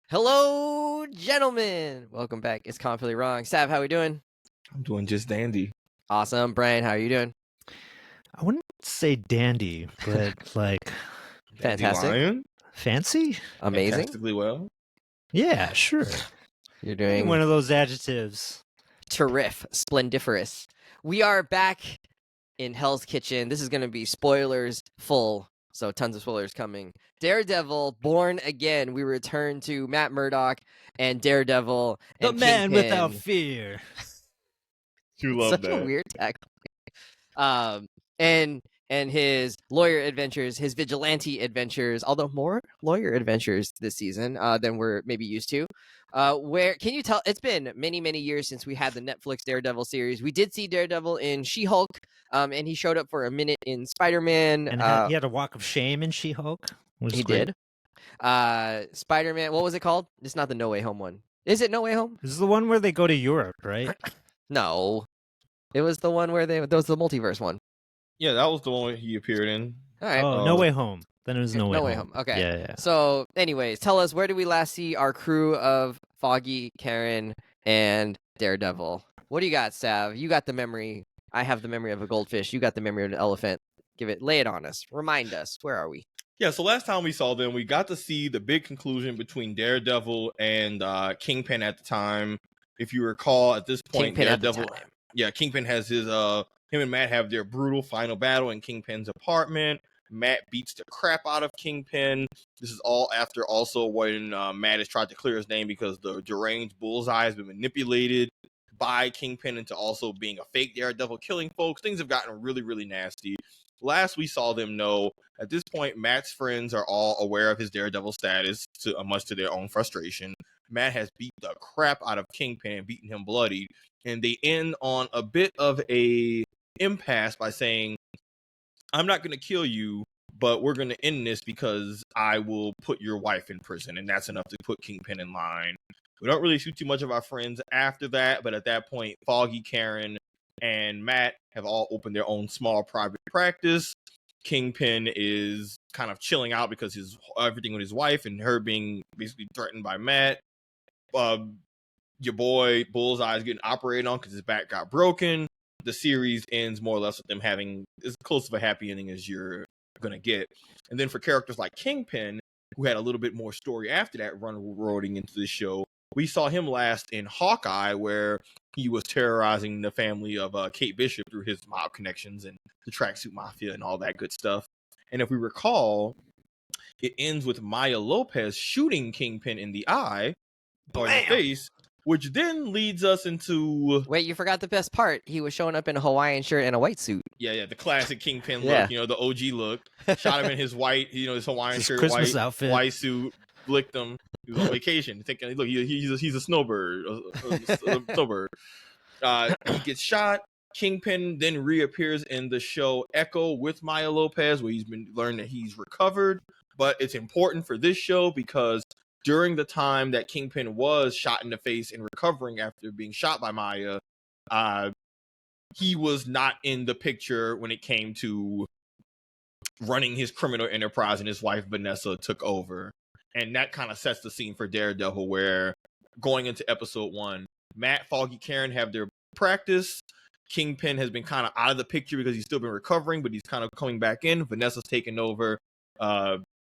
Hello, gentlemen. Welcome back. It's Confidently Wrong. Sav, how we doing? I'm doing just dandy. Awesome. Brian, how are you doing? I wouldn't say dandy, but like Fantastic. Lion? fancy? Amazing. Fantastically well. Yeah, sure. You're Any doing one of those adjectives. terrific, splendiferous. We are back in Hell's Kitchen. This is going to be spoilers full, so tons of spoilers coming. Daredevil Born Again. We return to Matt Murdock and Daredevil The and man Kingpin. without fear. You love Such that. a weird tagline. And his lawyer adventures, his vigilante adventures, although more lawyer adventures this season than we're maybe used to. Where can you tell? It's been many years since we had the Netflix Daredevil series. We did see Daredevil in She-Hulk, and he showed up for a minute in Spider-Man. And he had a walk of shame in She-Hulk. He did. Spider-Man. What was it called? It's not the No Way Home one. Is it No Way Home? This is the one where they go to Europe, right? No, it was the one where that was the multiverse one. Yeah, that was the one he appeared in. All right. Oh, No Way Home. Then it was No Way Home. Okay. Yeah. So, anyways, tell us, where did we last see our crew of Foggy, Karen, and Daredevil? What do you got, Sav? You got the memory. I have the memory of a goldfish. You got the memory of an elephant. Lay it on us. Remind us. Where are we? Yeah, so last time we saw them, we got to see the big conclusion between Daredevil and Kingpin at the time. If you recall, at this point, Kingpin Daredevil, at the time. yeah, Kingpin has his him and Matt have their brutal final battle in Kingpin's apartment. Matt beats the crap out of Kingpin. This is all after also when Matt has tried to clear his name because the deranged Bullseye has been manipulated by Kingpin into also being a fake Daredevil killing folks. Things have gotten really nasty. Last we saw them know, at this point, Matt's friends are all aware of his Daredevil status, much to their own frustration. Matt has beat the crap out of Kingpin and beaten him bloodied, and they end on a bit of a impasse by saying, I'm not going to kill you, but we're going to end this because I will put your wife in prison, and that's enough to put Kingpin in line. We don't really shoot too much of our friends after that, but at that point, Foggy, Karen, and Matt have all opened their own small private practice. Kingpin is kind of chilling out because everything with his wife and her being basically threatened by Matt. Your boy Bullseye is getting operated on because his back got broken. The series ends more or less with them having as close of a happy ending as you're going to get. And then for characters like Kingpin, who had a little bit more story after that roading into the show, we saw him last in Hawkeye, where he was terrorizing the family of Kate Bishop through his mob connections and the Tracksuit Mafia and all that good stuff. And if we recall, it ends with Maya Lopez shooting Kingpin in the eye or the face, which then leads us into... Wait, you forgot the best part. He was showing up in a Hawaiian shirt and a white suit. Yeah, the classic Kingpin look, the OG look. Shot him in his white, his Hawaiian shirt, Christmas outfit. White suit, licked him. He was on vacation, thinking, look, he's a snowbird. A snowbird. He gets shot. Kingpin then reappears in the show Echo with Maya Lopez, where he's been learned that he's recovered. But it's important for this show because during the time that Kingpin was shot in the face and recovering after being shot by Maya, he was not in the picture when it came to running his criminal enterprise, and his wife Vanessa took over. And that kind of sets the scene for Daredevil, where going into episode 1, Matt, Foggy, Karen have their practice. Kingpin has been kind of out of the picture because he's still been recovering, but he's kind of coming back in. Vanessa's taken over.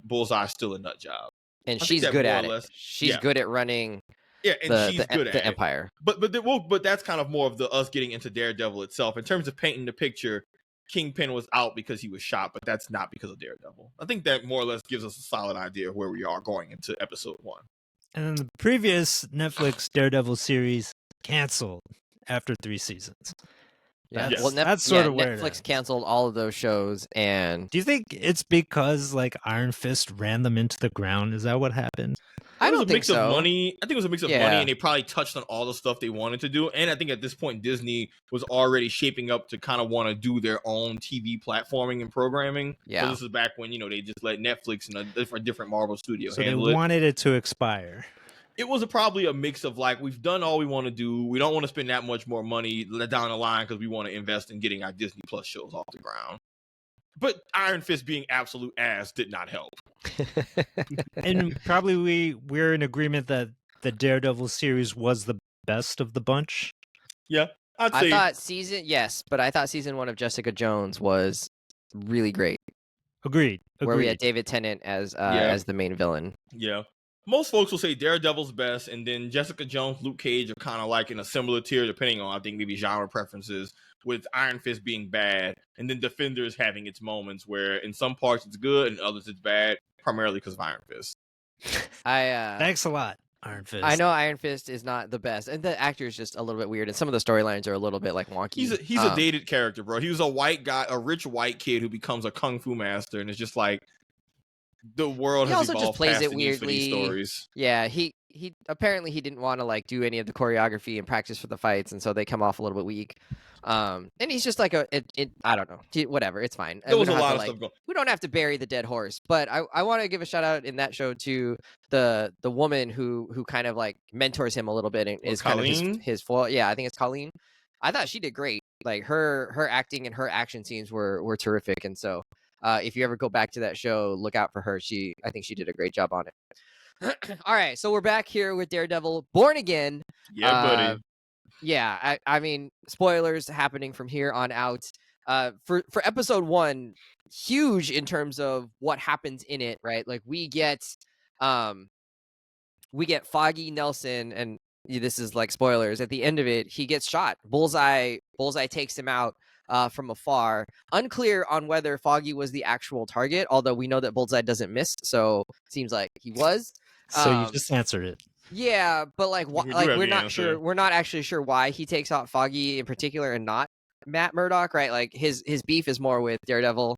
Bullseye's still a nut job. And she's good at it. She's good at running the Empire. But that's kind of more of us getting into Daredevil itself. In terms of painting the picture, Kingpin was out because he was shot, but that's not because of Daredevil. I think that more or less gives us a solid idea of where we are going into episode 1. And then the previous Netflix Daredevil series canceled after 3 seasons. Yeah, that's sort of where Netflix canceled all of those shows. And do you think it's because Iron Fist ran them into the ground? Is that what happened? I don't think so. I think it was a mix of money, and they probably touched on all the stuff they wanted to do. And I think at this point, Disney was already shaping up to kind of want to do their own TV platforming and programming. Yeah, so this is back when they just let Netflix and a different Marvel studio handle it. So they wanted it to expire. It was probably a mix of we've done all we want to do. We don't want to spend that much more money down the line because we want to invest in getting our Disney Plus shows off the ground. But Iron Fist being absolute ass did not help. And probably we're in agreement that the Daredevil series was the best of the bunch. Yeah, I'd I say thought but I thought season 1 of Jessica Jones was really great, Agreed. where we had Agreed. David Tennant as Yeah. the main villain. yeah. Most folks will say Daredevil's best, and then Jessica Jones, Luke Cage are kind of like in a similar tier, depending on I think maybe genre preferences. With Iron Fist being bad, and then Defenders having its moments where in some parts it's good and others it's bad, primarily because of Iron Fist. Thanks a lot, Iron Fist. I know Iron Fist is not the best, and the actor is just a little bit weird, and some of the storylines are a little bit like wonky. He's a dated character, bro. He was a white guy, a rich white kid who becomes a kung fu master, and it's just like the world He has also evolved just plays past it the needs for these weirdly. stories. Yeah, he apparently he didn't want to like do any of the choreography and practice for the fights, and so they come off a little bit weak. And he's just like I don't know, whatever, it's fine. There We was a don't have lot to, of like, stuff going. we don't have to bury the dead horse, but I want to give a shout out in that show to the woman who kind of like mentors him a little bit and is kind of Colleen? his foil. Yeah, I think it's Colleen. I thought she did great. Like her acting and her action scenes were terrific, and so if you ever go back to that show, look out for her. I think she did a great job on it. All right, so we're back here with Daredevil Born Again. Yeah, buddy. Yeah, I mean, spoilers happening from here on out. For episode 1, huge in terms of what happens in it, right? Like we get Foggy Nelson, and this is like spoilers. At the end of it, he gets shot. Bullseye takes him out from afar. Unclear on whether Foggy was the actual target, although we know that Bullseye doesn't miss, so seems like he was. So you just answered it. Yeah, but like, We do like have we're the not answer. sure. We're not actually sure why he takes out Foggy in particular, and not Matt Murdock, right? Like his beef is more with Daredevil.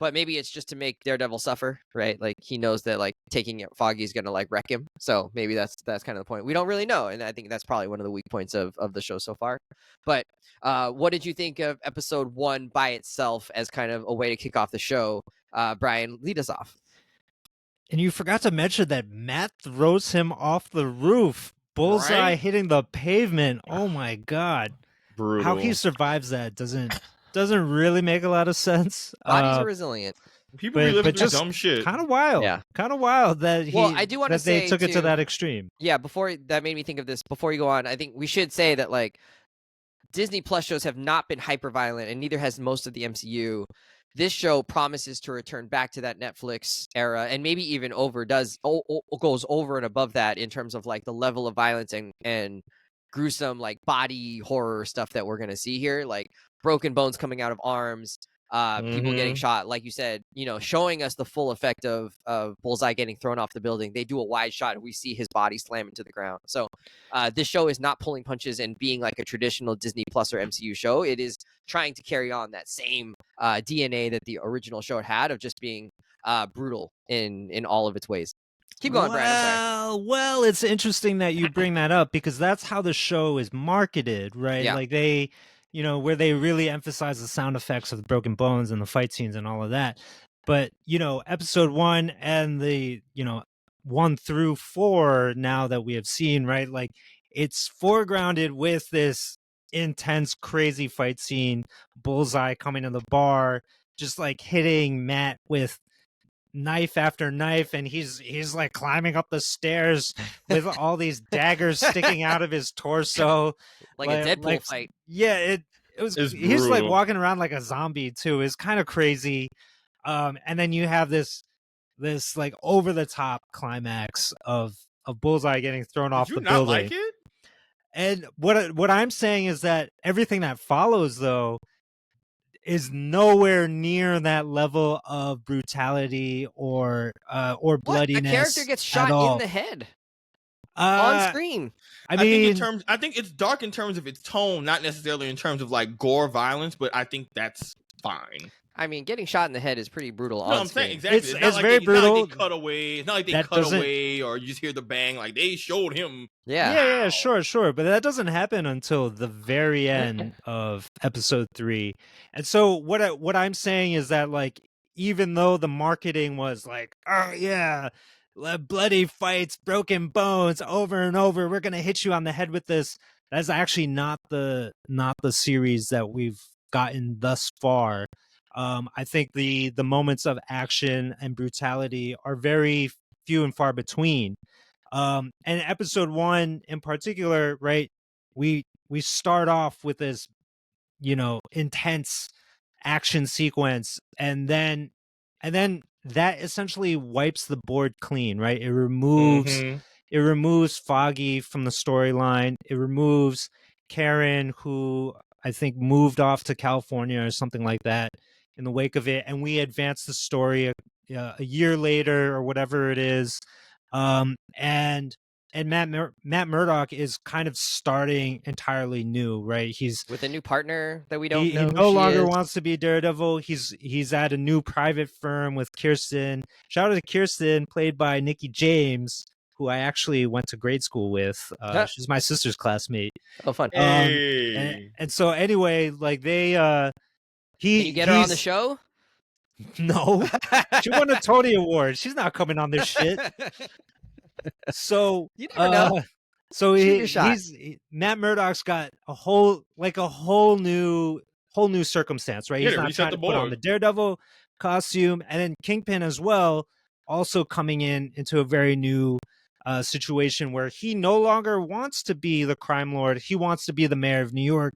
But maybe it's just to make Daredevil suffer, right? Like he knows that like taking it Foggy is gonna like wreck him. So maybe that's kind of the point. We don't really know, and I think that's probably one of the weak points of the show so far. But what did you think of episode 1 by itself as kind of a way to kick off the show? Brian, lead us off. And you forgot to mention that Matt throws him off the roof. Bullseye Right? hitting the pavement. Oh my god. Brutal. How he survives that doesn't really make a lot of sense. Bodies are resilient. People be living but through just dumb shit. kind of wild. Yeah. Kind of wild that I do wanna they say, took it to too- that extreme. Yeah, that made me think of this. Before you go on, I think we should say that like Disney Plus shows have not been hyper violent, and neither has most of the MCU. This show promises to return back to that Netflix era, and maybe even goes over and above that in terms of like the level of violence and gruesome like body horror stuff that we're gonna see here, like broken bones coming out of arms, people getting shot, like you said, showing us the full effect of Bullseye getting thrown off the building. They do a wide shot and we see his body slam into the ground. So this show is not pulling punches and being like a traditional Disney Plus or MCU show. It is trying to carry on that same DNA that the original show had of just being brutal in all of its ways. Keep going, Brian. I'm sorry. Well, it's interesting that you bring that up because that's how the show is marketed, right? Yeah. Like they, where they really emphasize the sound effects of the broken bones and the fight scenes and all of that. But, episode 1 and the, 1 through 4 now that we have seen, right? Like it's foregrounded with this intense, crazy fight scene, Bullseye coming to the bar, just like hitting Matt with knife after knife, and he's like climbing up the stairs with all these daggers sticking out of his torso, Like a Deadpool fight. Yeah, it was. It's He's like brutal. walking around like a zombie too. It's kind of crazy. And then you have this like over the top climax of Bullseye getting thrown off Did the you not building. like it? And what I'm saying is that everything that follows though is nowhere near that level of brutality or bloodiness. A character gets shot in the head on screen. I mean, I think it's dark in terms of its tone, not necessarily in terms of like gore violence, but I think that's fine. I mean, getting shot in the head is pretty brutal No, on I'm screen. saying exactly. It's not like very It's brutal. not like they cut away. It's not like they That cut doesn't- away or you just hear the bang. Like they showed him. Yeah. yeah, sure, but that doesn't happen until the very end of episode 3. And so what I'm saying is that like even though the marketing was like, oh yeah, bloody fights, broken bones, over and over, we're gonna hit you on the head with this. That's actually not the series that we've gotten thus far. I think the moments of action and brutality are very few and far between. And episode 1 in particular, right? We start off with this, intense action sequence, and then that essentially wipes the board clean, right? Mm-hmm. It removes Foggy from the storyline. It removes Karen, who I think moved off to California or something like that in the wake of it, and we advance the story a year later or whatever it is. And Matt Murdock is kind of starting entirely new, right? with a new partner that we don't He know who no she longer is. wants to be Daredevil. He's at a new private firm with Kirsten. Shout out to Kirsten, played by Nikki James, who I actually went to grade school with. She's my sister's classmate. Oh, fun. Hey. And so anyway, like they Can you get her on the he's show? no. She won a Tony Award. She's not coming on this shit. So You never know. so Shoot your shot. Matt Murdock's got a whole new circumstance, right? Yeah, He's to not reset trying the to put on board. the Daredevil costume, and then Kingpin as well, also coming into a very new situation where he no longer wants to be the crime lord. He wants to be the mayor of New York,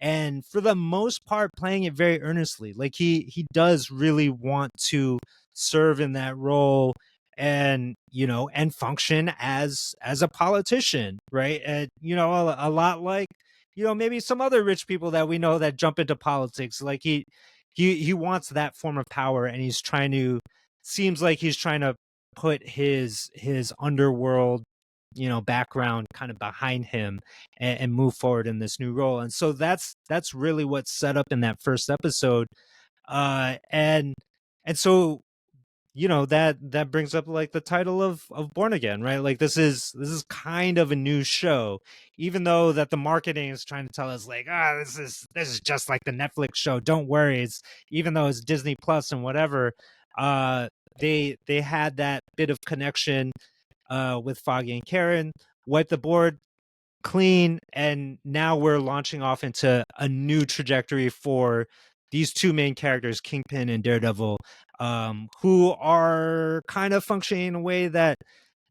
and for the most part, playing it very earnestly. Like he does really want to serve in that role and and function as a politician, right? And a lot like maybe some other rich people that we know that jump into politics. Like he wants that form of power, and seems like he's trying to put his underworld background kind of behind him, and move forward in this new role. And so that's really what's set up in that first episode. And so that brings up like the title of Born Again, right? Like this is kind of a new show, even though that the marketing is trying to tell us like, this is just like the Netflix show, don't worry. It's even though it's Disney Plus and whatever, they had that bit of connection with Foggy and Karen, wipe the board clean, and now we're launching off into a new trajectory for these two main characters, Kingpin and Daredevil, who are kind of functioning in a way that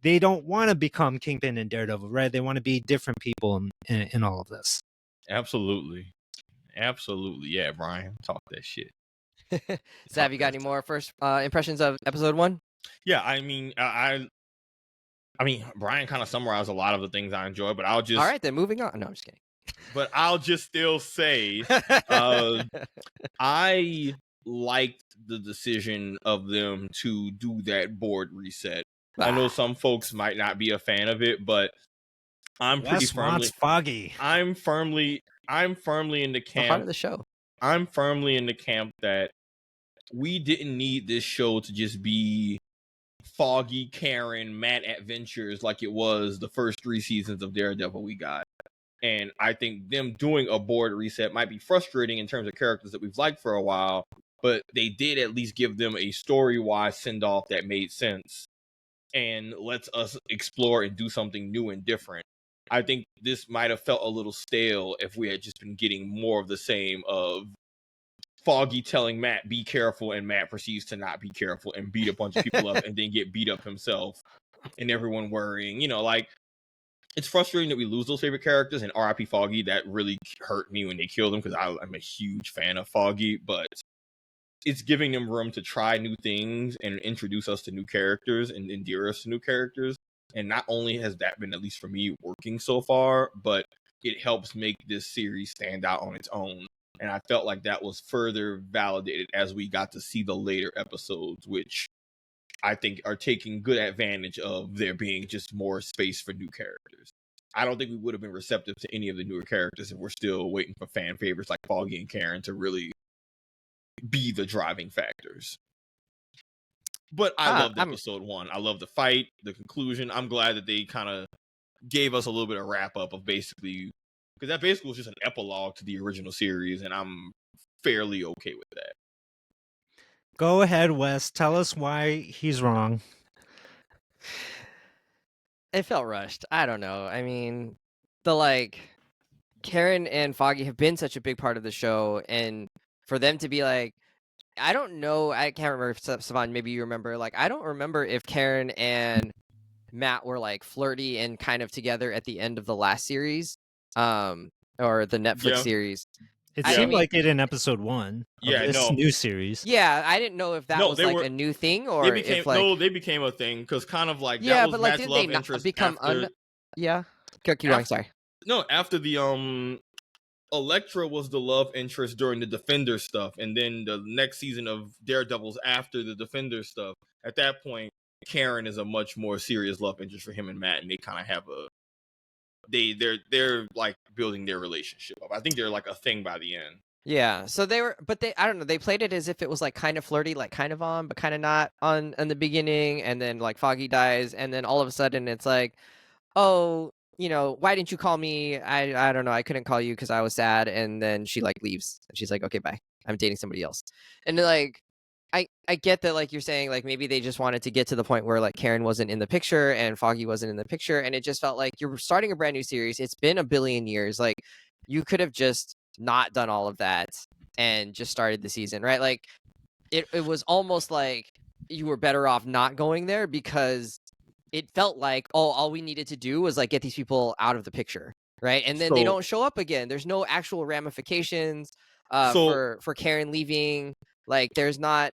they don't want to become Kingpin and Daredevil, right? They want to be different people in all of this. Absolutely. Yeah, Brian, talk that shit. Sav, you got any more first impressions of episode 1? Yeah, I mean, Brian kind of summarized a lot of the things I enjoy, but I'll just All right, then moving on. No, I'm just kidding. But I'll just still say, I liked the decision of them to do that board reset. I know some folks might not be a fan of it, but I'm pretty Wes wants Foggy. I'm firmly in the the heart of camp. the show. I'm firmly in the camp that we didn't need this show to just be Foggy, Karen, Matt adventures like it was the first 3 seasons of Daredevil we got. And I think them doing a board reset might be frustrating in terms of characters that we've liked for a while, but they did at least give them a story-wise send-off that made sense and lets us explore and do something new and different. I think this might have felt a little stale if we had just been getting more of the same of Foggy telling Matt, be careful, and Matt proceeds to not be careful and beat a bunch of people up and then get beat up himself, and everyone worrying. Like, it's frustrating that we lose those favorite characters, and R.I.P. Foggy, that really hurt me when they killed him because I'm a huge fan of Foggy, but it's giving them room to try new things and introduce us to new characters and endear us to new characters. And not only has that been, at least for me, working so far, but it helps make this series stand out on its own. And I felt like that was further validated as we got to see the later episodes, which I think are taking good advantage of there being just more space for new characters. I don't think we would have been receptive to any of the newer characters if we're still waiting for fan favorites like Foggy and Karen to really be the driving factors. But I loved episode 1. I love the fight, the conclusion. I'm glad that they kind of gave us a little bit of wrap up of basically, because that basically was just an epilogue to the original series, and I'm fairly okay with that. Go ahead, Wes. Tell us why he's wrong. It felt rushed. I don't know. I mean, Karen and Foggy have been such a big part of the show, and for them to be like, I don't know. I can't remember if Savon, maybe you remember. Like, I don't remember if Karen and Matt were like flirty and kind of together at the end of the last series, or the Netflix Yeah. series. It I seemed mean, like it in episode 1 of Yeah, this no. new series. yeah, I didn't know if that No, was they like were a new thing they or became if like they became a thing because kind of like that yeah, was but like Matt's didn't they love not interest become yeah. Keep going. after Sorry. no after the Elektra was the love interest during the Defender stuff, and then the next season of Daredevil's after the Defender stuff. At that point, Karen is a much more serious love interest for him and Matt, and they kind of have a they're like building their relationship up. I think they're like a thing by the end. Yeah, so they were, but I don't know, they played it as if it was like kind of flirty, like kind of on, but kind of not on in the beginning, and then like Foggy dies, and then all of a sudden it's like, oh, why didn't you call me? I don't know, I couldn't call you because I was sad, and then she like leaves, and she's like, okay, bye, I'm dating somebody else, and like, I get that, like you're saying, like maybe they just wanted to get to the point where like Karen wasn't in the picture and Foggy wasn't in the picture, and it just felt like you're starting a brand new series. It's been a billion years, like you could have just not done all of that and just started the season, right? Like it was almost like you were better off not going there because it felt like, oh, all we needed to do was like get these people out of the picture, right? And then they So don't show up again. There's no actual ramifications so for Karen leaving. Like there's not,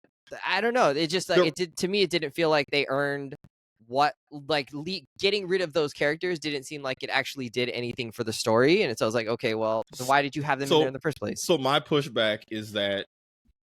I don't know. It just like there it did to me. It didn't feel like they earned what like getting rid of those characters didn't seem like it actually did anything for the story. And so I was like, okay, well, then why did you have them in there in the first place? so my pushback is that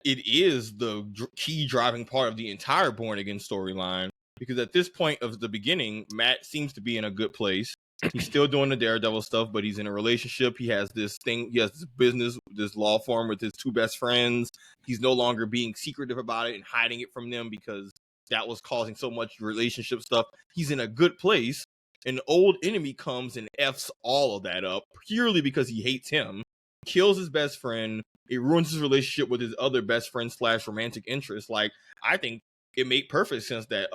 it is the key driving part of the entire Born Again storyline, because at this point of the beginning, Matt seems to be in a good place. He's still doing the Daredevil stuff, but he's in a relationship. He has this thing, he has this business, this law firm with his two best friends. He's no longer being secretive about it and hiding it from them because that was causing so much relationship stuff. He's in a good place. An old enemy comes and F's all of that up purely because he hates him, kills his best friend. It ruins his relationship with his other best friend / romantic interest. Like, I think it made perfect sense that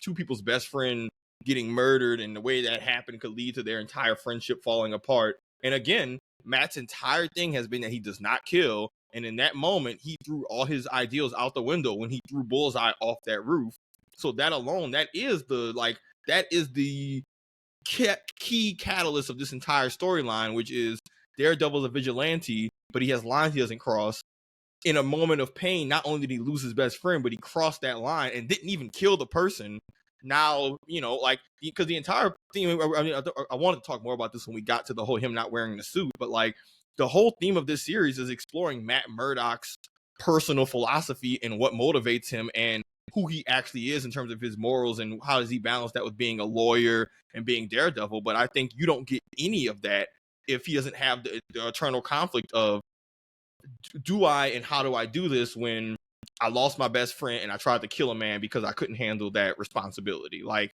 two people's best friend getting murdered and the way that happened could lead to their entire friendship falling apart. And again, Matt's entire thing has been that he does not kill. And in that moment, he threw all his ideals out the window when he threw Bullseye off that roof. So that alone, that is the key catalyst of this entire storyline, which is Daredevil's a vigilante, but he has lines he doesn't cross. In a moment of pain, not only did he lose his best friend, but he crossed that line and didn't even kill the person. Now, like, because the entire theme, I mean, I wanted to talk more about this when we got to the whole him not wearing the suit, but like the whole theme of this series is exploring Matt Murdock's personal philosophy and what motivates him and who he actually is in terms of his morals and how does he balance that with being a lawyer and being Daredevil. But I think you don't get any of that if he doesn't have the eternal conflict of, do I and how do I do this when I lost my best friend and I tried to kill a man because I couldn't handle that responsibility? Like,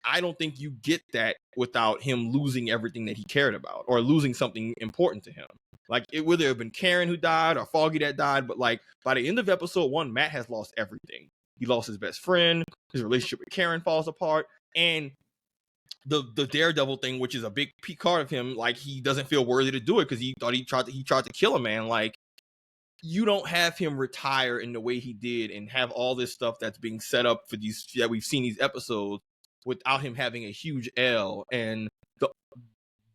I don't think you get that without him losing everything that he cared about or losing something important to him. Like, it would have been Karen who died or Foggy that died, but like by the end of episode 1, Matt has lost everything. He lost his best friend, his relationship with Karen falls apart, and the Daredevil thing, which is a big part of him, like he doesn't feel worthy to do it because he thought he tried to kill a man. Like, you don't have him retire in the way he did and have all this stuff that's being set up for these that we've seen these episodes without him having a huge L. And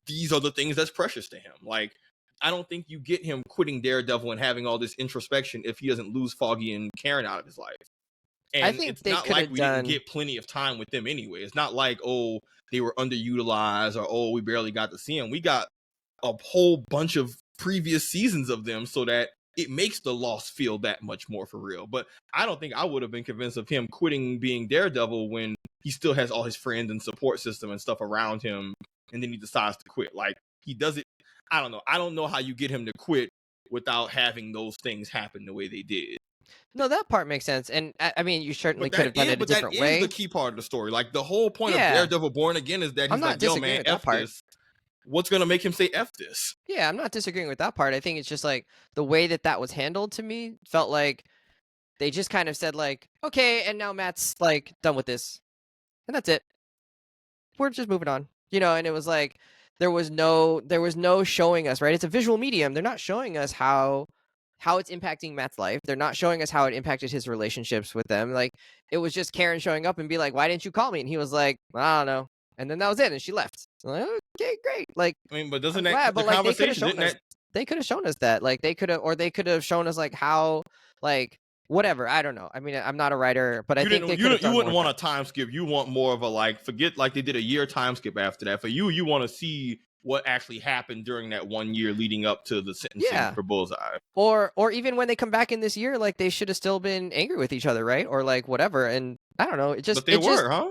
these are the things that's precious to him. Like, I don't think you get him quitting Daredevil and having all this introspection if he doesn't lose Foggy and Karen out of his life. I And think it's they not could like have we done. didn't get plenty of time with them anyway. It's not like, oh, they were underutilized or, oh, we barely got to see them. We got a whole bunch of previous seasons of them so that it makes the loss feel that much more for real. But I don't think I would have been convinced of him quitting being Daredevil when he still has all his friends and support system and stuff around him, and then he decides to quit. Like, he does it. I don't know. I don't know how you get him to quit without having those things happen the way they did. No, that part makes sense, and I mean, you certainly But could have done it a different that is way. the key part of the story. Like, the whole point of Yeah, Daredevil Born Again is that I'm he's not like, yo, disagreeing man, with that F part. this. What's going to make him say F this? Yeah, I'm not disagreeing with that part. I think it's just like the way that was handled to me felt like they just kind of said like, okay, and now Matt's like done with this, and that's it. We're just moving on, and it was like there was no showing us, right? It's a visual medium. They're not showing us how how it's impacting Matt's life. They're not showing us how it impacted his relationships with them. Like, it was just Karen showing up and be like, "Why didn't you call me?" And he was like, "I don't know." And then that was it, and she left. I'm like, okay, great. Like, I mean, but doesn't I'm that glad, the but like conversation didn't that they could have shown us that. Like, they could have shown us like how, like, whatever. I don't know. I mean, I'm not a writer, but I think they could have you done wouldn't more. want a time skip. You want more of a like forget like they did a year time skip after that. For you want to see what actually happened during that 1 year leading up to the sentencing Yeah. for Bullseye. Or even when they come back in this year, like, they should have still been angry with each other, right? Or like whatever. And I don't know. But they were, huh?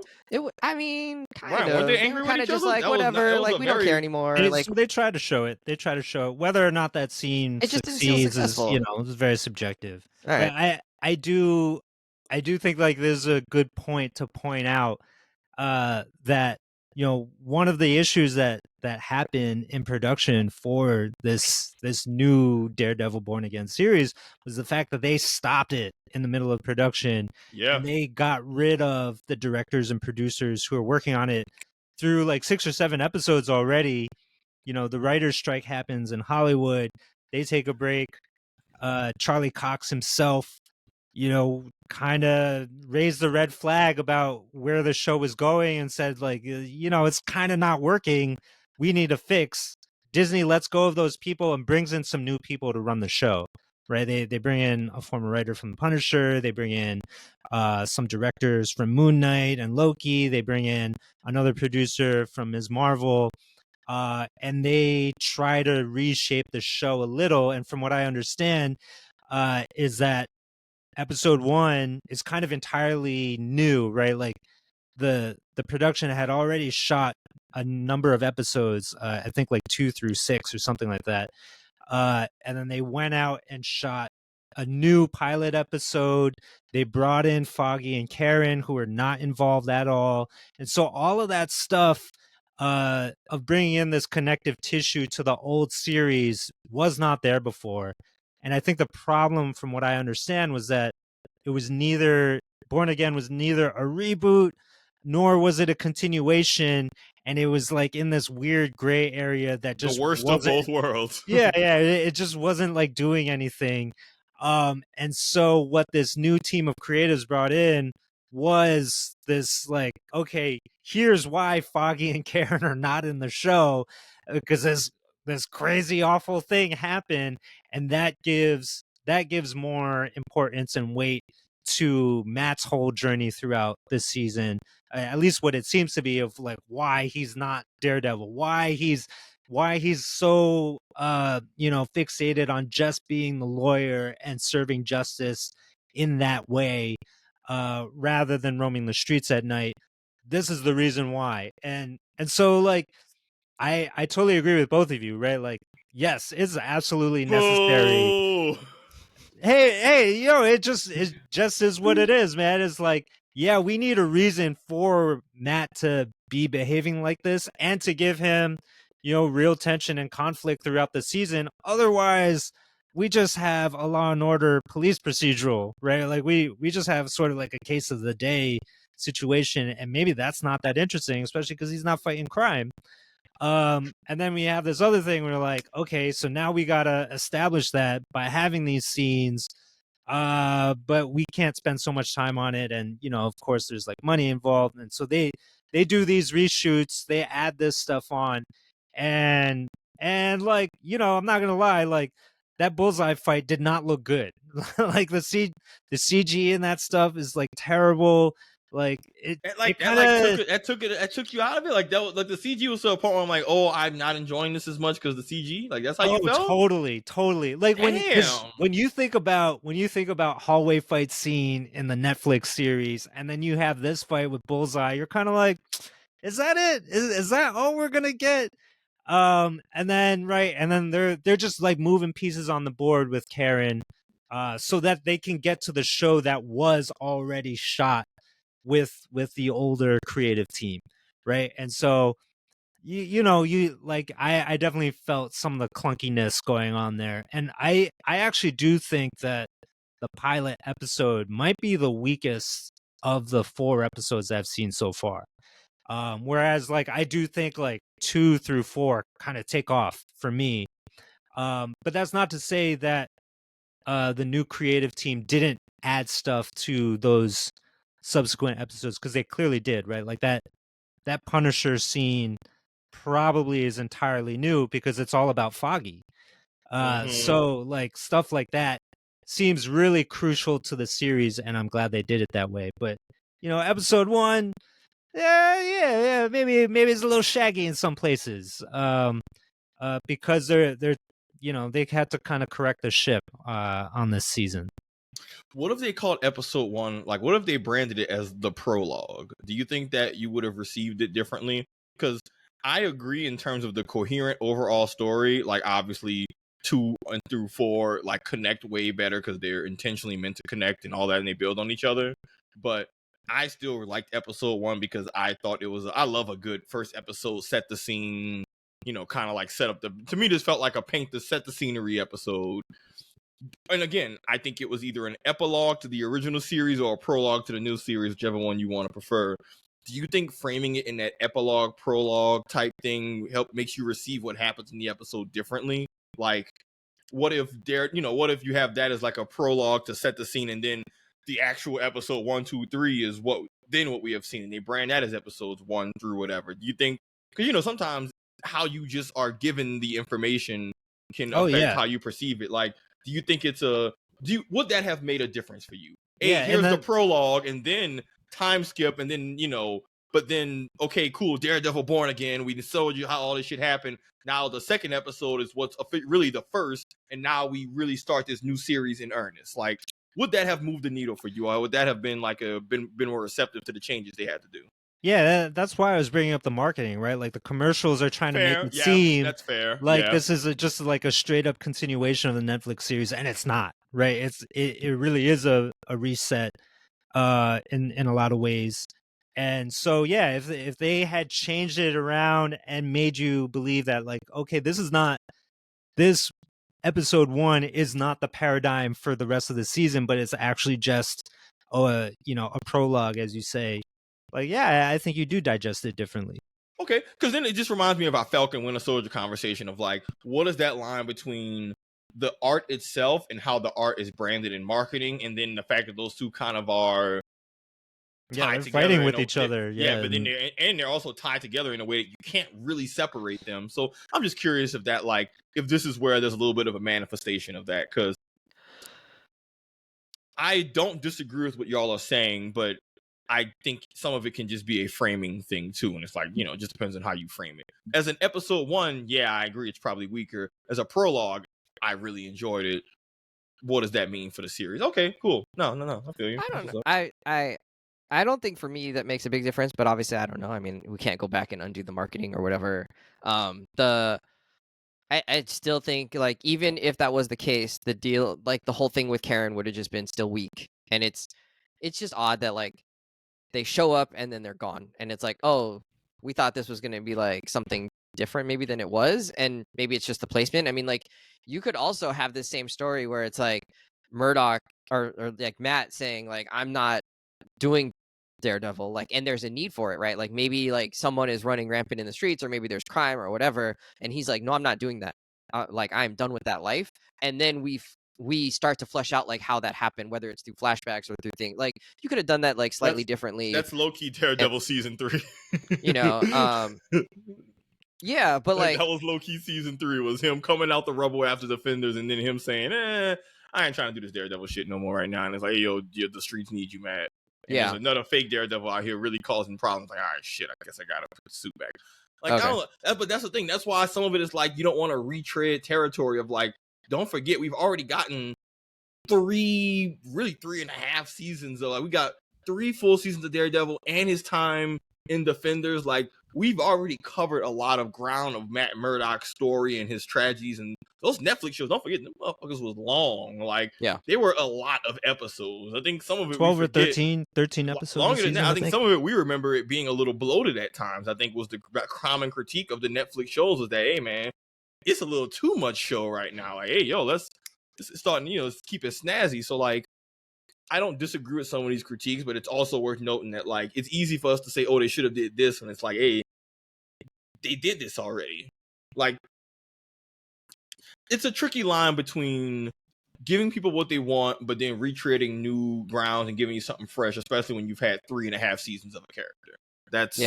I mean, kind Right? Weren't they of. They angry were with kind of each just other? like, whatever. That was Like, a we don't care very anymore. Like, So they try to show it. They try to show it. Whether or not that scene it just didn't feel succeeds is, successful. it's very subjective. All right. I do think like there's a good point to point out that one of the issues that happened in production for this new Daredevil Born Again series was the fact that they stopped it in the middle of production, yeah. and they got rid of the directors and producers who are working on it through like 6 or 7 episodes already. The writer's strike happens in Hollywood. They take a break. Charlie Cox himself, kind of raised the red flag about where the show was going and said, like, it's kind of not working. We need a fix. Disney lets go of those people and brings in some new people to run the show, right? They bring in a former writer from The Punisher. They bring in some directors from Moon Knight and Loki. They bring in another producer from Ms. Marvel. And they try to reshape the show a little. And from what I understand, is that episode 1 is kind of entirely new, right? Like the production had already shot a number of episodes, I think like 2 through 6 or something like that. And then they went out and shot a new pilot episode. They brought in Foggy and Karen, who were not involved at all. And so all of that stuff of bringing in this connective tissue to the old series was not there before. And I think the problem, from what I understand, was that it was neither Born Again was neither a reboot nor was it a continuation, and it was like in this weird gray area that just The worst of wasn't, both worlds. yeah, it just wasn't like doing anything. And so what this new team of creatives brought in was this, like, okay, here's why Foggy and Karen are not in the show, because this crazy awful thing happened, and that gives more importance and weight to Matt's whole journey throughout this season, at least what it seems to be, of like why he's not Daredevil, why he's so fixated on just being the lawyer and serving justice in that way, rather than roaming the streets at night. This is the reason why. And so, like, I totally agree with both of you, right? Like, yes, it's absolutely necessary. Boo! Hey, it just is what it is, man. It's like, yeah, we need a reason for Matt to be behaving like this and to give him, real tension and conflict throughout the season. Otherwise, we just have a Law and Order police procedural, right? Like we just have sort of like a case of the day situation, and maybe that's not that interesting, especially because he's not fighting crime. And then we have this other thing where we're like, okay, so now we gotta establish that by having these scenes, but we can't spend so much time on it, and of course there's like money involved, and so they do these reshoots, they add this stuff on, and like, I'm not gonna lie, like that Bullseye fight did not look good. Like the CG in that stuff is like terrible. Like it kind of took you out of it. Like that, like the CG was so important. I'm like, oh, I'm not enjoying this as much because the CG. Like that's how you felt. Totally. Like Damn. when you think about hallway fight scene in the Netflix series, and then you have this fight with Bullseye, you're kind of like, is that it? Is that all we're gonna get? And then they're just like moving pieces on the board with Karen, so that they can get to the show that was already shot with the older creative team, right? And so you like, I definitely felt some of the clunkiness going on there, and I actually do think that the pilot episode might be the weakest of the 4 episodes I've seen so far. Whereas, like, I do think like 2 through 4 kind of take off for me. But that's not to say that the new creative team didn't add stuff to those subsequent episodes, because they clearly did, right? Like that Punisher scene probably is entirely new because it's all about Foggy. So like stuff like that seems really crucial to the series, and I'm glad they did it that way. But episode 1, yeah, maybe it's a little shaggy in some places, because they're they had to kind of correct the ship on this season. What if they called episode 1, like, what if they branded it as the prologue? Do you think that you would have received it differently? Because I agree in terms of the coherent overall story. Like, obviously, 2 and through 4 like connect way better because they're intentionally meant to connect and all that, and they build on each other. But I still liked episode 1 because I thought it was. I love a good first episode, set the scene. Kind of like set up the. To me, this felt like a set the scenery episode. And again, I think it was either an epilogue to the original series or a prologue to the new series, whichever one you want to prefer. Do you think framing it in that epilogue, prologue type thing makes you receive what happens in the episode differently? Like, what if what if you have that as like a prologue to set the scene, and then the actual episode 1, 2, 3 is what we have seen, and they brand that as episodes 1 through whatever? Do you think? Because sometimes how you just are given the information can affect how you perceive it. Like, do you think would that have made a difference for you? Here's the prologue, and then time skip, and then but then okay, cool, Daredevil Born Again. We showed you how all this shit happened. Now the second episode is what's really the first, and now we really start this new series in earnest. Like, would that have moved the needle for you, or would that have been like been more receptive to the changes they had to do? Yeah, that's why I was bringing up the marketing, right? Like the commercials are trying to make it seem that's fair. Like this is just like a straight up continuation of the Netflix series, and it's not, right? It really is a reset in a lot of ways. And so yeah, if they had changed it around and made you believe that, like, okay, this episode 1 is not the paradigm for the rest of the season, but it's actually just a prologue, as you say. Like, yeah, I think you do digest it differently. Okay, because then it just reminds me of our Falcon Winter Soldier conversation of like, what is that line between the art itself and how the art is branded in marketing, and then the fact that those two kind of are tied together, fighting with each other. Yeah, but then they're also tied together in a way that you can't really separate them. So I'm just curious if this is where there's a little bit of a manifestation of that, because I don't disagree with what y'all are saying, but I think some of it can just be a framing thing too. And it's like, it just depends on how you frame it. As an episode 1, yeah, I agree, it's probably weaker. As a prologue, I really enjoyed it. What does that mean for the series? Okay, cool. No, I feel you. I don't know. I don't think for me that makes a big difference, but obviously I don't know. I mean, we can't go back and undo the marketing or whatever. I still think, like, even if that was the case, the deal, like the whole thing with Karen would have just been still weak. And it's just odd that like they show up and then they're gone, and it's like, oh, we thought this was going to be like something different maybe than it was, and maybe it's just the placement. I mean, like, you could also have this same story where it's like Murdoch or like Matt saying like, I'm not doing Daredevil, like, and there's a need for it, right? Like maybe like someone is running rampant in the streets, or maybe there's crime or whatever, and he's like, no, I'm not doing that. Like, I'm done with that life. And then we start to flesh out like how that happened, whether it's through flashbacks or through things. Like, you could have done that like slightly differently. That's low-key Daredevil season 3. Yeah, but like that was low-key season 3, was him coming out the rubble after Defenders, and then him saying, I ain't trying to do this Daredevil shit no more right now. And it's like, hey, yo, the streets need you, Matt. And there's another fake Daredevil out here really causing problems. Like, all right, shit, I guess I gotta put the suit back. Like, okay. I don't know, but that's the thing. That's why some of it is like, you don't want to retread territory of like, don't forget, we've already gotten 3.5 seasons of, like, we got 3 full seasons of Daredevil and his time in Defenders. Like, we've already covered a lot of ground of Matt Murdock's story and his tragedies, and those Netflix shows, don't forget, them motherfuckers was long. Like, they were a lot of episodes. I think some of it 12 or 13 episodes. Longer than that. I think some of it, we remember it being a little bloated at times. I think was the common critique of the Netflix shows was that, hey man, it's a little too much show right now. Like, hey, yo, let's start, let's keep it snazzy. So like, I don't disagree with some of these critiques, but it's also worth noting that like, it's easy for us to say, oh, they should have did this, and it's like, hey, they did this already. Like, it's a tricky line between giving people what they want, but then recreating new grounds and giving you something fresh, especially when you've had 3.5 seasons of a character. That's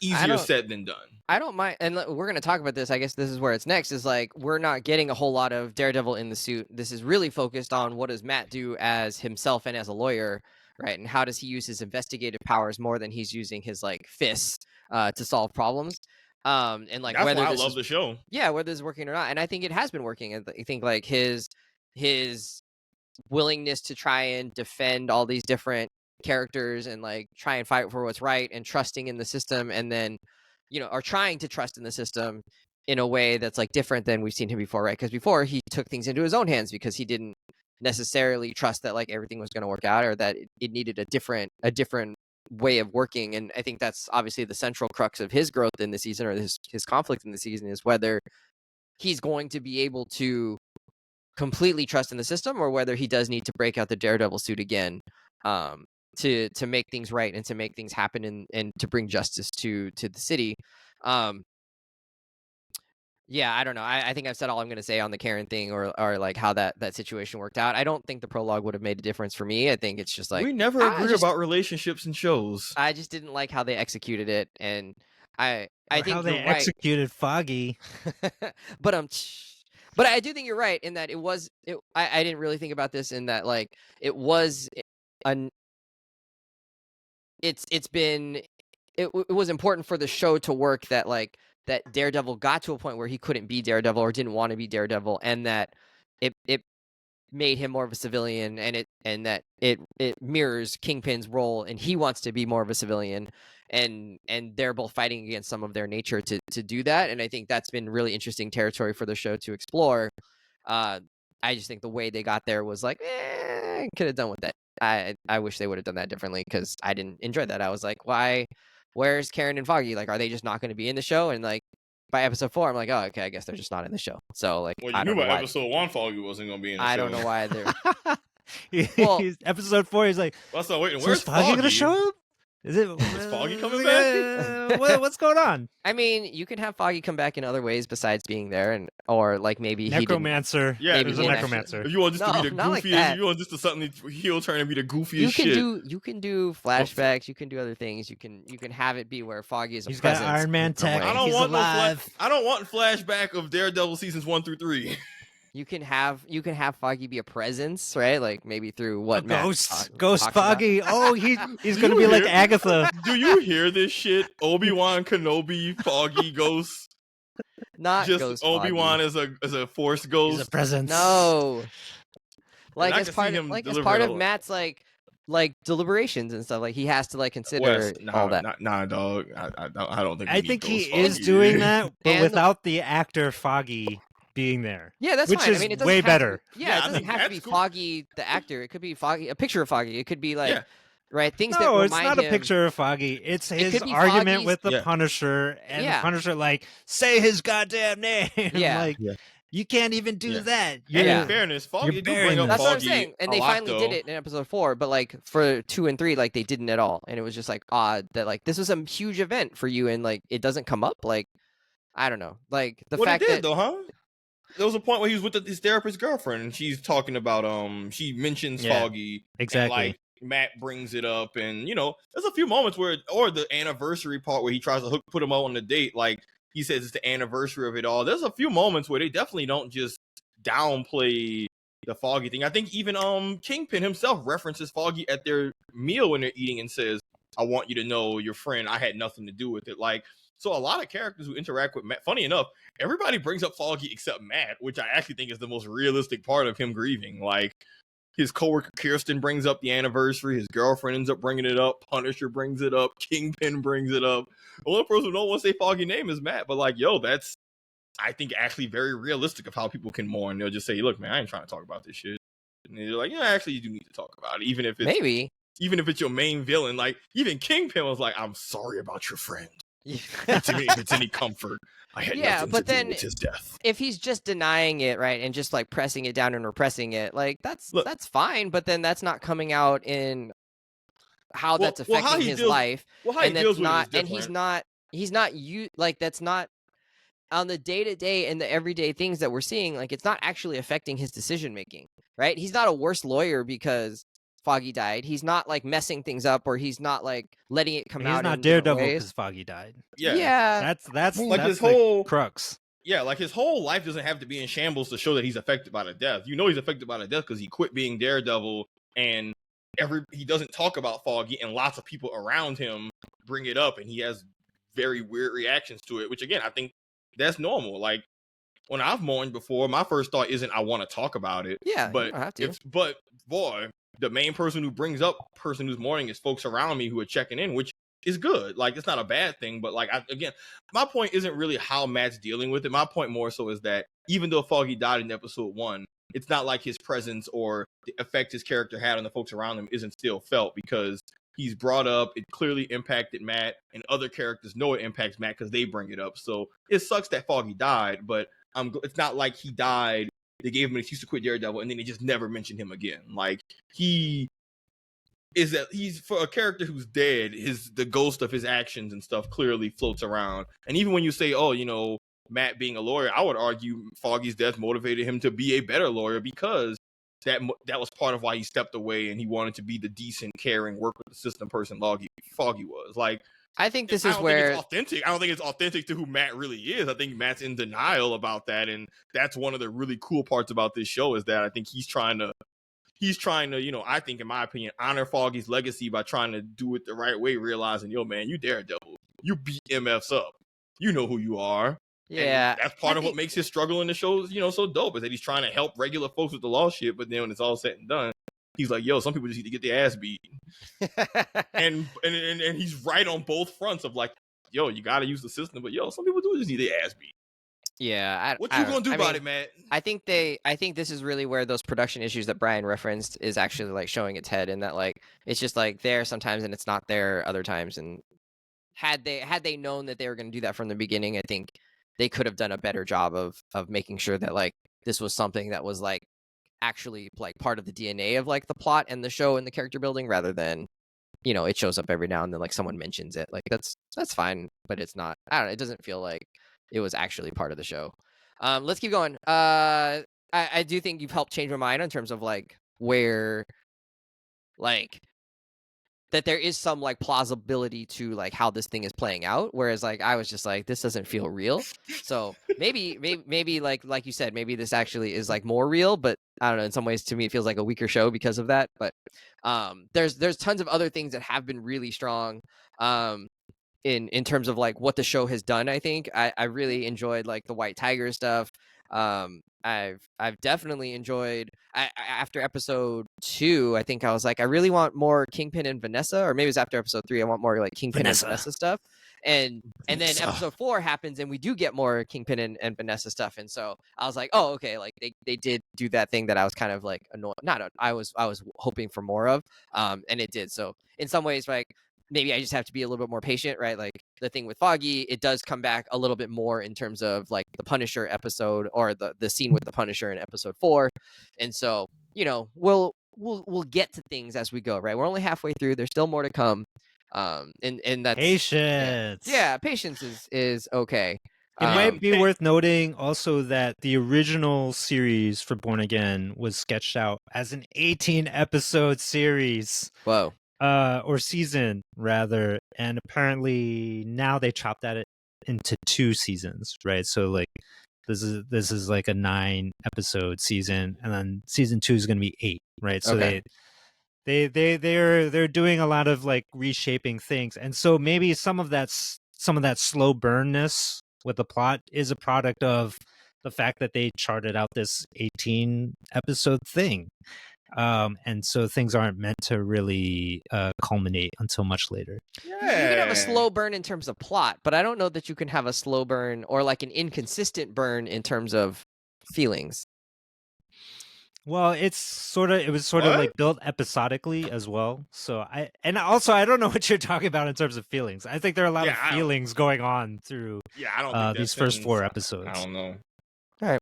easier said than done. I don't mind, and we're going to talk about this. I guess this is where it's next, is like, we're not getting a whole lot of Daredevil in the suit. This is really focused on what does Matt do as himself and as a lawyer, right? And how does he use his investigative powers more than he's using his like fists to solve problems. And like, that's whether why I this love is, the show. Yeah, whether this is working or not. And I think it has been working. I think like his willingness to try and defend all these different characters and like try and fight for what's right and trusting in the system, and then or trying to trust in the system in a way that's like different than we've seen him before, right? Because before he took things into his own hands because he didn't necessarily trust that like everything was going to work out, or that it needed a different way of working. And I think that's obviously the central crux of his growth in the season, or his conflict in the season, is whether he's going to be able to completely trust in the system, or whether he does need to break out the Daredevil suit again to make things right and to make things happen and to bring justice to the city. Yeah, I don't know. I think I've said all I'm going to say on the Karen thing, or like how that situation worked out. I don't think the prologue would have made a difference for me. I think it's just like, we never agree about relationships and shows. I just didn't like how they executed it, and I think how they you're right. executed Foggy. But I do think you're right in that I didn't really think about this, in that like it was it was important for the show to work that like that Daredevil got to a point where he couldn't be Daredevil or didn't want to be Daredevil, and that it made him more of a civilian, and that it mirrors Kingpin's role, and he wants to be more of a civilian, and they're both fighting against some of their nature to do that. And I think that's been really interesting territory for the show to explore. I just think the way they got there was like, could have done with that. I wish they would have done that differently, because I didn't enjoy that. I was like, where's Karen and Foggy? Like, are they just not going to be in the show? And like by episode 4, I'm like, oh, okay, I guess they're just not in the show. So like, well, you knew by episode 1 Foggy wasn't going to be in the show. I don't know why they're. Well, episode 4, he's like, well, so waiting. Where's Foggy going to show up? Is Foggy coming back? What's going on? I mean, you can have Foggy come back in other ways besides being there, or like maybe necromancer. There's a necromancer. If you want this to be the goofiest, like you want this to something heel turn and be the goofiest shit. You can do flashbacks. You can do other things. You can have it be where Foggy is a He's presence. got Iron Man tech. I don't He's want alive. I don't want flashback of Daredevil seasons 1 through 3. You can have Foggy be a presence, right? Like maybe through what Ghost Foggy. Oh, he's gonna be like Agatha. Do you hear this shit? Obi-Wan Kenobi Foggy Ghost. Not just Ghost Obi-Wan Foggy. as a Force ghost. He's a presence. No. Like I as can part see him as part of Matt's like deliberations and stuff. Like he has to like consider all that. Nah, dog. I don't think. I think he Ghost Foggy. is doing that, but And without the actor Foggy being there. Yeah, that's which fine. is I mean, it doesn't way have better. To, yeah, I it doesn't think have to that's be cool. Foggy the actor. It could be Foggy, a picture of Foggy. It could be like right things that No, remind it's not him. a picture of Foggy. It's his could be argument Foggy's- with the Punisher, and Yeah. the Punisher like, say his goddamn name. Yeah. Like, you can't even do that. Yeah. In fairness, Foggy You're do bring burying up him. That's what I'm Foggy saying. And a they lot, finally did though. it in episode 4, but like for 2 and 3, like they didn't at all. And it was just like odd that like this was a huge event for you, and like it doesn't come up. Like I don't know. Like the fact it did that though, huh? There was a point where he was with his therapist's girlfriend, and she's talking about she mentions Foggy, exactly. And, like Matt brings it up, and there's a few moments where, or the anniversary part where he tries to put him out on the date, like he says it's the anniversary of it all. There's a few moments where they definitely don't just downplay the Foggy thing. I think even Kingpin himself references Foggy at their meal when they're eating and says, "I want you to know, your friend, I had nothing to do with it." Like, so a lot of characters who interact with Matt, funny enough, everybody brings up Foggy except Matt, which I actually think is the most realistic part of him grieving. Like, his coworker Kirsten brings up the anniversary, his girlfriend ends up bringing it up, Punisher brings it up, Kingpin brings it up. The only person who don't want to say Foggy name is Matt, but like, yo, that's, I think, actually very realistic of how people can mourn. They'll just say, look, man, I ain't trying to talk about this shit. And they're like, yeah, actually, you do need to talk about it, even if it's your main villain. Like, even Kingpin was like, I'm sorry about your friend. If it's any comfort, I had nothing to do with his death. If he's just denying it, right, and just like pressing it down and repressing it, like that's fine. But then that's not coming out in how that's affecting his life. Well, how he deals with it is and different. he's not you like that's not on the day-to-day and the everyday things that we're seeing, like, it's not actually affecting his decision making, right? He's not a worse lawyer because Foggy died. He's not like messing things up, or he's not like letting it come He's out not in different Daredevil ways. because Foggy died. Yeah. Yeah, That's Like that's his the whole crux. Yeah, like his whole life doesn't have to be in shambles to show that he's affected by the death. You know he's affected by the death because he quit being Daredevil, and he doesn't talk about Foggy, and lots of people around him bring it up, and he has very weird reactions to it. Which again, I think that's normal. Like when I've mourned before, my first thought isn't I want to talk about it. yeah, you But don't have to. boy, the main person who brings up person who's mourning is folks around me who are checking in, which is good. Like it's not a bad thing, but like again, my point isn't really how Matt's dealing with it. My point more so is that even though Foggy died in episode 1, it's not like his presence or the effect his character had on the folks around him isn't still felt because he's brought up. It clearly impacted Matt, and other characters know it impacts Matt because they bring it up. So it sucks that Foggy died, but it's not like he died. They gave him an excuse to quit Daredevil, and then they just never mentioned him again. Like he's for a character who's dead, the ghost of his actions and stuff clearly floats around. And even when you say, oh, Matt being a lawyer, I would argue Foggy's death motivated him to be a better lawyer because that was part of why he stepped away and he wanted to be the decent, caring, work with the system person Foggy was. Like, I think this I is don't where think it's authentic. I don't think it's authentic to who Matt really is. I think Matt's in denial about that, and that's one of the really cool parts about this show is that I think he's trying to, I think in my opinion, honor Foggy's legacy by trying to do it the right way, realizing, yo, man, you Daredevil. You beat MFs up. You know who you are. yeah, And that's part of what makes his struggle in the show, so dope, is that he's trying to help regular folks with the law shit, but then when it's all said and done, he's like, yo, some people just need to get their ass beat. and he's right on both fronts of like, yo, you got to use the system, but yo, some people do just need their ass beat. Yeah, what you gonna do about it, Matt? I think this is really where those production issues that Brian referenced is actually like showing its head, in that like it's just like there sometimes and it's not there other times. And had they known that they were going to do that from the beginning, I think they could have done a better job of making sure that like this was something that was like actually like part of the DNA of like the plot and the show and the character building, rather than it shows up every now and then, like someone mentions it. Like that's fine, but it's not. I don't know. It doesn't feel like it was actually part of the show. Let's keep going. I do think you've helped change my mind in terms of like where, like, that there is some like plausibility to like how this thing is playing out. Whereas like I was just like, this doesn't feel real. So maybe like you said, maybe this actually is like more real. But I don't know. In some ways, to me, it feels like a weaker show because of that. But there's tons of other things that have been really strong. In terms of like what the show has done. I think I really enjoyed like the White Tiger stuff. I've definitely enjoyed after episode 2. I think I was like, I really want more Kingpin and Vanessa, or maybe it's after episode 3. I want more like Kingpin and Vanessa stuff. And then episode 4 happens and we do get more Kingpin and Vanessa stuff. And so I was like, oh, okay, like they did do that thing that I was kind of like annoyed. I was hoping for more of. And it did. So in some ways, like, maybe I just have to be a little bit more patient, right? Like the thing with Foggy, it does come back a little bit more in terms of like the Punisher episode, or the scene with the Punisher in episode 4. And so, we'll get to things as we go, right? We're only halfway through. There's still more to come. And that's Patience. Yeah, patience is okay. It might be worth noting also that the original series for Born Again was sketched out as an 18-episode series. Whoa. Or season rather, and apparently now they chopped that into 2 seasons, right? So like this is like a 9-episode season, and then season 2 is going to be 8, right? So okay. they're doing a lot of like reshaping things, and so maybe some of that slow burnness with the plot is a product of the fact that they charted out this 18-episode thing. And so things aren't meant to really culminate until much later. Yeah. You can have a slow burn in terms of plot, but I don't know that you can have a slow burn or like an inconsistent burn in terms of feelings. Well, it was sort of like built episodically as well. So I don't know what you're talking about in terms of feelings. I think there are a lot of feelings going on through I don't think these first 4 episodes. I don't know. All right.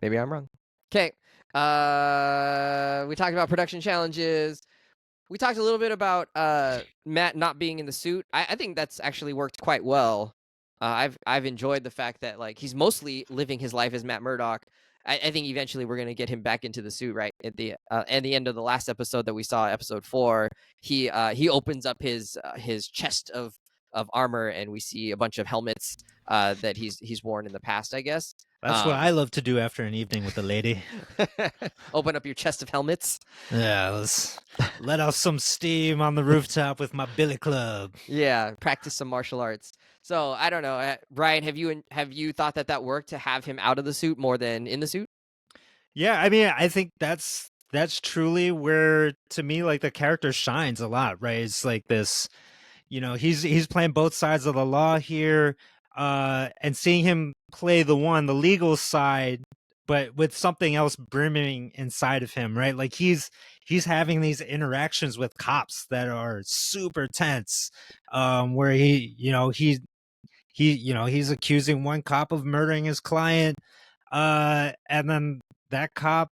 Maybe I'm wrong. Okay. We talked about production challenges. We talked a little bit about Matt not being in the suit. I think that's actually worked quite well. I've enjoyed the fact that like he's mostly living his life as Matt Murdock. I think eventually we're gonna get him back into the suit, right? At the end of the last episode that we saw, episode 4, he opens up his chest of armor, and we see a bunch of helmets that he's worn in the past, I guess. That's what I love to do after an evening with a lady. Open up your chest of helmets. Yeah, let's let off some steam on the rooftop with my billy club. Yeah, practice some martial arts. So I don't know, Brian. Have you thought that worked to have him out of the suit more than in the suit? Yeah, I mean, I think that's truly where, to me, like the character shines a lot, right? It's like this, he's playing both sides of the law here, and seeing him play the legal side, but with something else brimming inside of him, right? Like he's having these interactions with cops that are super tense, where he's accusing one cop of murdering his client, and then that cop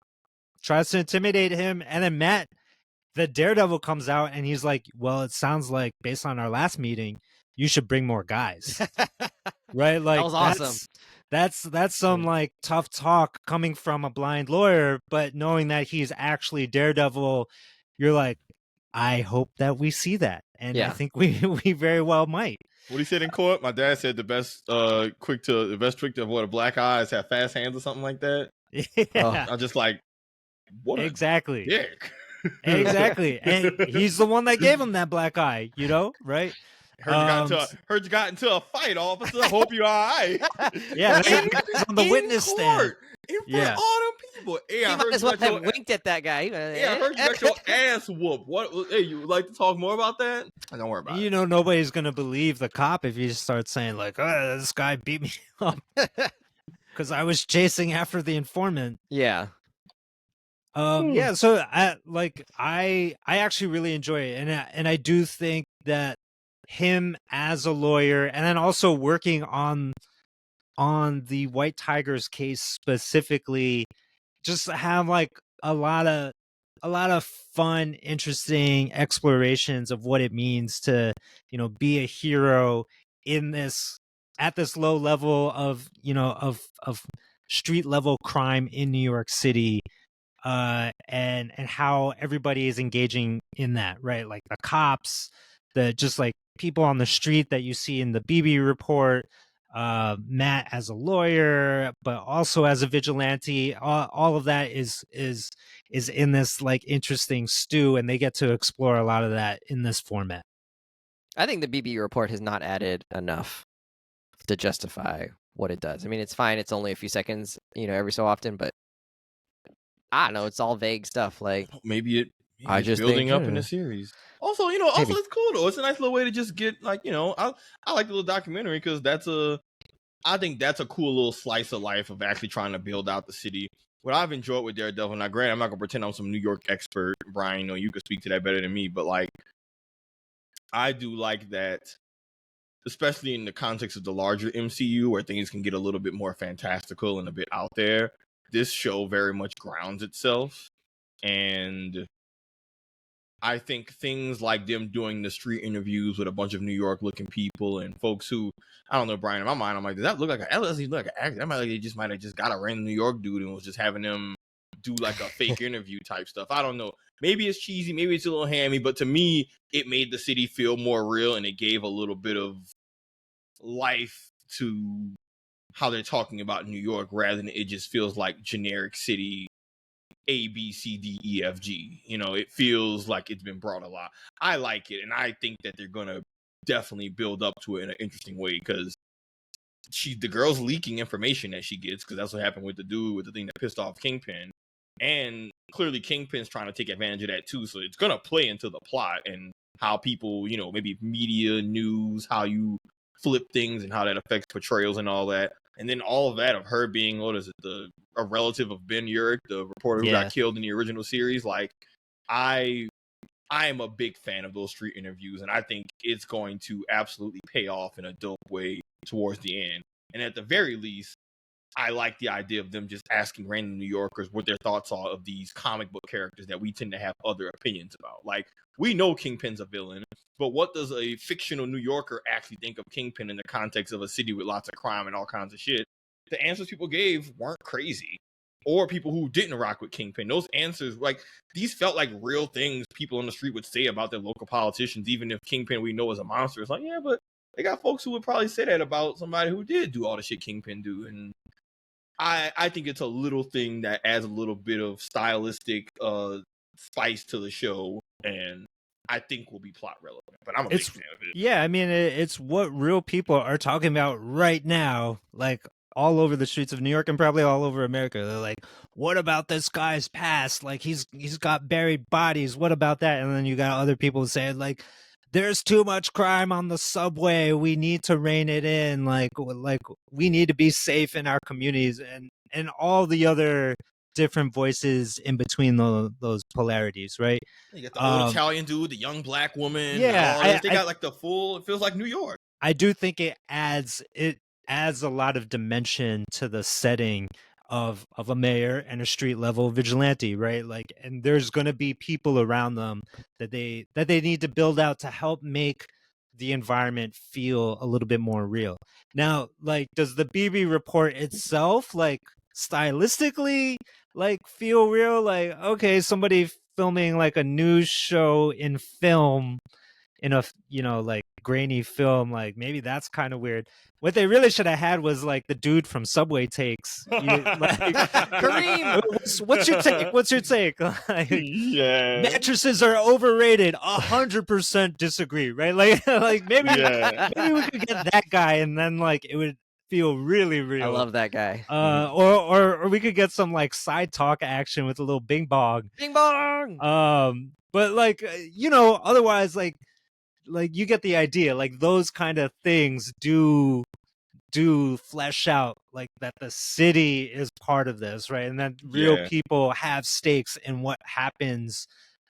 tries to intimidate him, and then Matt, the Daredevil, comes out and he's like, well, it sounds like based on our last meeting, you should bring more guys. Right? Like That was awesome. That's some like tough talk coming from a blind lawyer, but knowing that he's actually Daredevil, you're like, I hope that we see that. And I think we very well might. What he said in court, my dad said the best trick to avoid a black eye is have fast hands or something like that. Yeah. I'm just like, what? Exactly. Dick. Exactly. And he's the one that gave him that black eye, right? Heard you got into a fight, officer. Hope you're all right. Yeah, on the witness stand. In front of all them people. Hey, I heard you have winked at that guy. Yeah, I heard you got your ass whooped. What? Hey, you would like to talk more about that? Don't worry about it. Nobody's gonna believe the cop if you start saying like, "Oh, this guy beat me up because I was chasing after the informant." Yeah. Yeah. So I actually really enjoy it, and I do think that him as a lawyer, and then also working on the White Tigers case specifically, just have like a lot of fun, interesting explorations of what it means to, be a hero in this, at this low level of, of street level crime in New York City, and how everybody is engaging in that, right? Like the cops, the just like people on the street that you see in the BB report, Matt as a lawyer, but also as a vigilante. All of that is in this like interesting stew, and they get to explore a lot of that in this format. I think the BB report has not added enough to justify what it does. I mean, it's fine. It's only a few seconds, every so often, but I don't know. It's all vague stuff. Like maybe I it's just building think, up in the series. Also, also it's cool though. It's a nice little way to just get like, I like the little documentary because I think that's a cool little slice of life of actually trying to build out the city. What I've enjoyed with Daredevil, now granted, I'm not gonna pretend I'm some New York expert, Brian. You could speak to that better than me, but like, I do like that, especially in the context of the larger MCU where things can get a little bit more fantastical and a bit out there. This show very much grounds itself, and I think things like them doing the street interviews with a bunch of New York looking people and folks who, I don't know, Brian, in my mind, I'm like, does that look like an actor? That might have just got a random New York dude and was just having them do like a fake interview type stuff. I don't know. Maybe it's cheesy, maybe it's a little hammy, but to me, it made the city feel more real and it gave a little bit of life to how they're talking about New York rather than it just feels like generic city A, B, C, D, E, F, G. It feels like it's been brought a lot. I like it, and I think that they're gonna definitely build up to it in an interesting way because the girl's leaking information that she gets because that's what happened with the dude with the thing that pissed off Kingpin, and clearly Kingpin's trying to take advantage of that too. So it's gonna play into the plot and how people, maybe media, news, how you flip things and how that affects portrayals and all that. And then all of that of her being, a relative of Ben Urich, the reporter who got killed in the original series. Like, I am a big fan of those street interviews, and I think it's going to absolutely pay off in a dope way towards the end. And at the very least, I like the idea of them just asking random New Yorkers what their thoughts are of these comic book characters that we tend to have other opinions about. Like, we know Kingpin's a villain, but what does a fictional New Yorker actually think of Kingpin in the context of a city with lots of crime and all kinds of shit? The answers people gave weren't crazy. Or people who didn't rock with Kingpin. Those answers, like, these felt like real things people on the street would say about their local politicians, even if Kingpin we know is a monster. It's like, yeah, but they got folks who would probably say that about somebody who did do all the shit Kingpin do. And I think it's a little thing that adds a little bit of stylistic spice to the show, and I think will be plot relevant. But I'm a big fan of it. Yeah, I mean, it's what real people are talking about right now, like all over the streets of New York and probably all over America. They're like, what about this guy's past? Like, he's got buried bodies. What about that? And then you got other people saying, like, there's too much crime on the subway. We need to rein it in. Like we need to be safe in our communities, and all the other different voices in between those polarities, right? You got the old Italian dude, the young black woman. Yeah, they got like the full. It feels like New York. I do think it adds a lot of dimension to the setting of a mayor and a street level vigilante, right? Like, and there's going to be people around them that they need to build out to help make the environment feel a little bit more real. Now, like, does the BB report itself, like, stylistically, like, feel real? Like, okay, somebody filming like a news show in film, in a, you know, like grainy film, like maybe that's kind of weird. What they really should have had was like the dude from Subway Takes. Kareem, what's your take? What's your take? Like, yeah, mattresses are overrated. 100% disagree. Right? Like maybe maybe we could get that guy, and then like it would feel really real. I love that guy. Or we could get some like side talk action with a little bing bong. Bing bong. But like you know, otherwise like you get the idea. Like those kind of things do flesh out like that the city is part of this, right? And that real people have stakes in what happens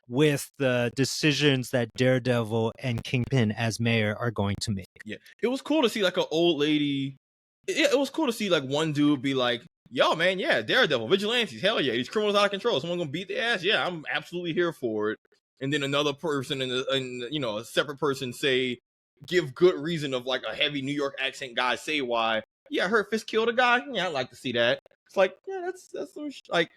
with the decisions that Daredevil and Kingpin as mayor are going to make. Yeah, it was cool to see like an old lady. It was cool to see like one dude be like, yo, man, yeah, Daredevil, vigilantes, hell yeah, these criminals out of control. Someone gonna beat their ass? Yeah, I'm absolutely here for it. And then another person and you know, a separate person say, give good reason of like a heavy New York accent guy say why. Yeah, I heard Fisk killed a guy. Yeah, I'd like to see that. It's like, yeah, that's some like.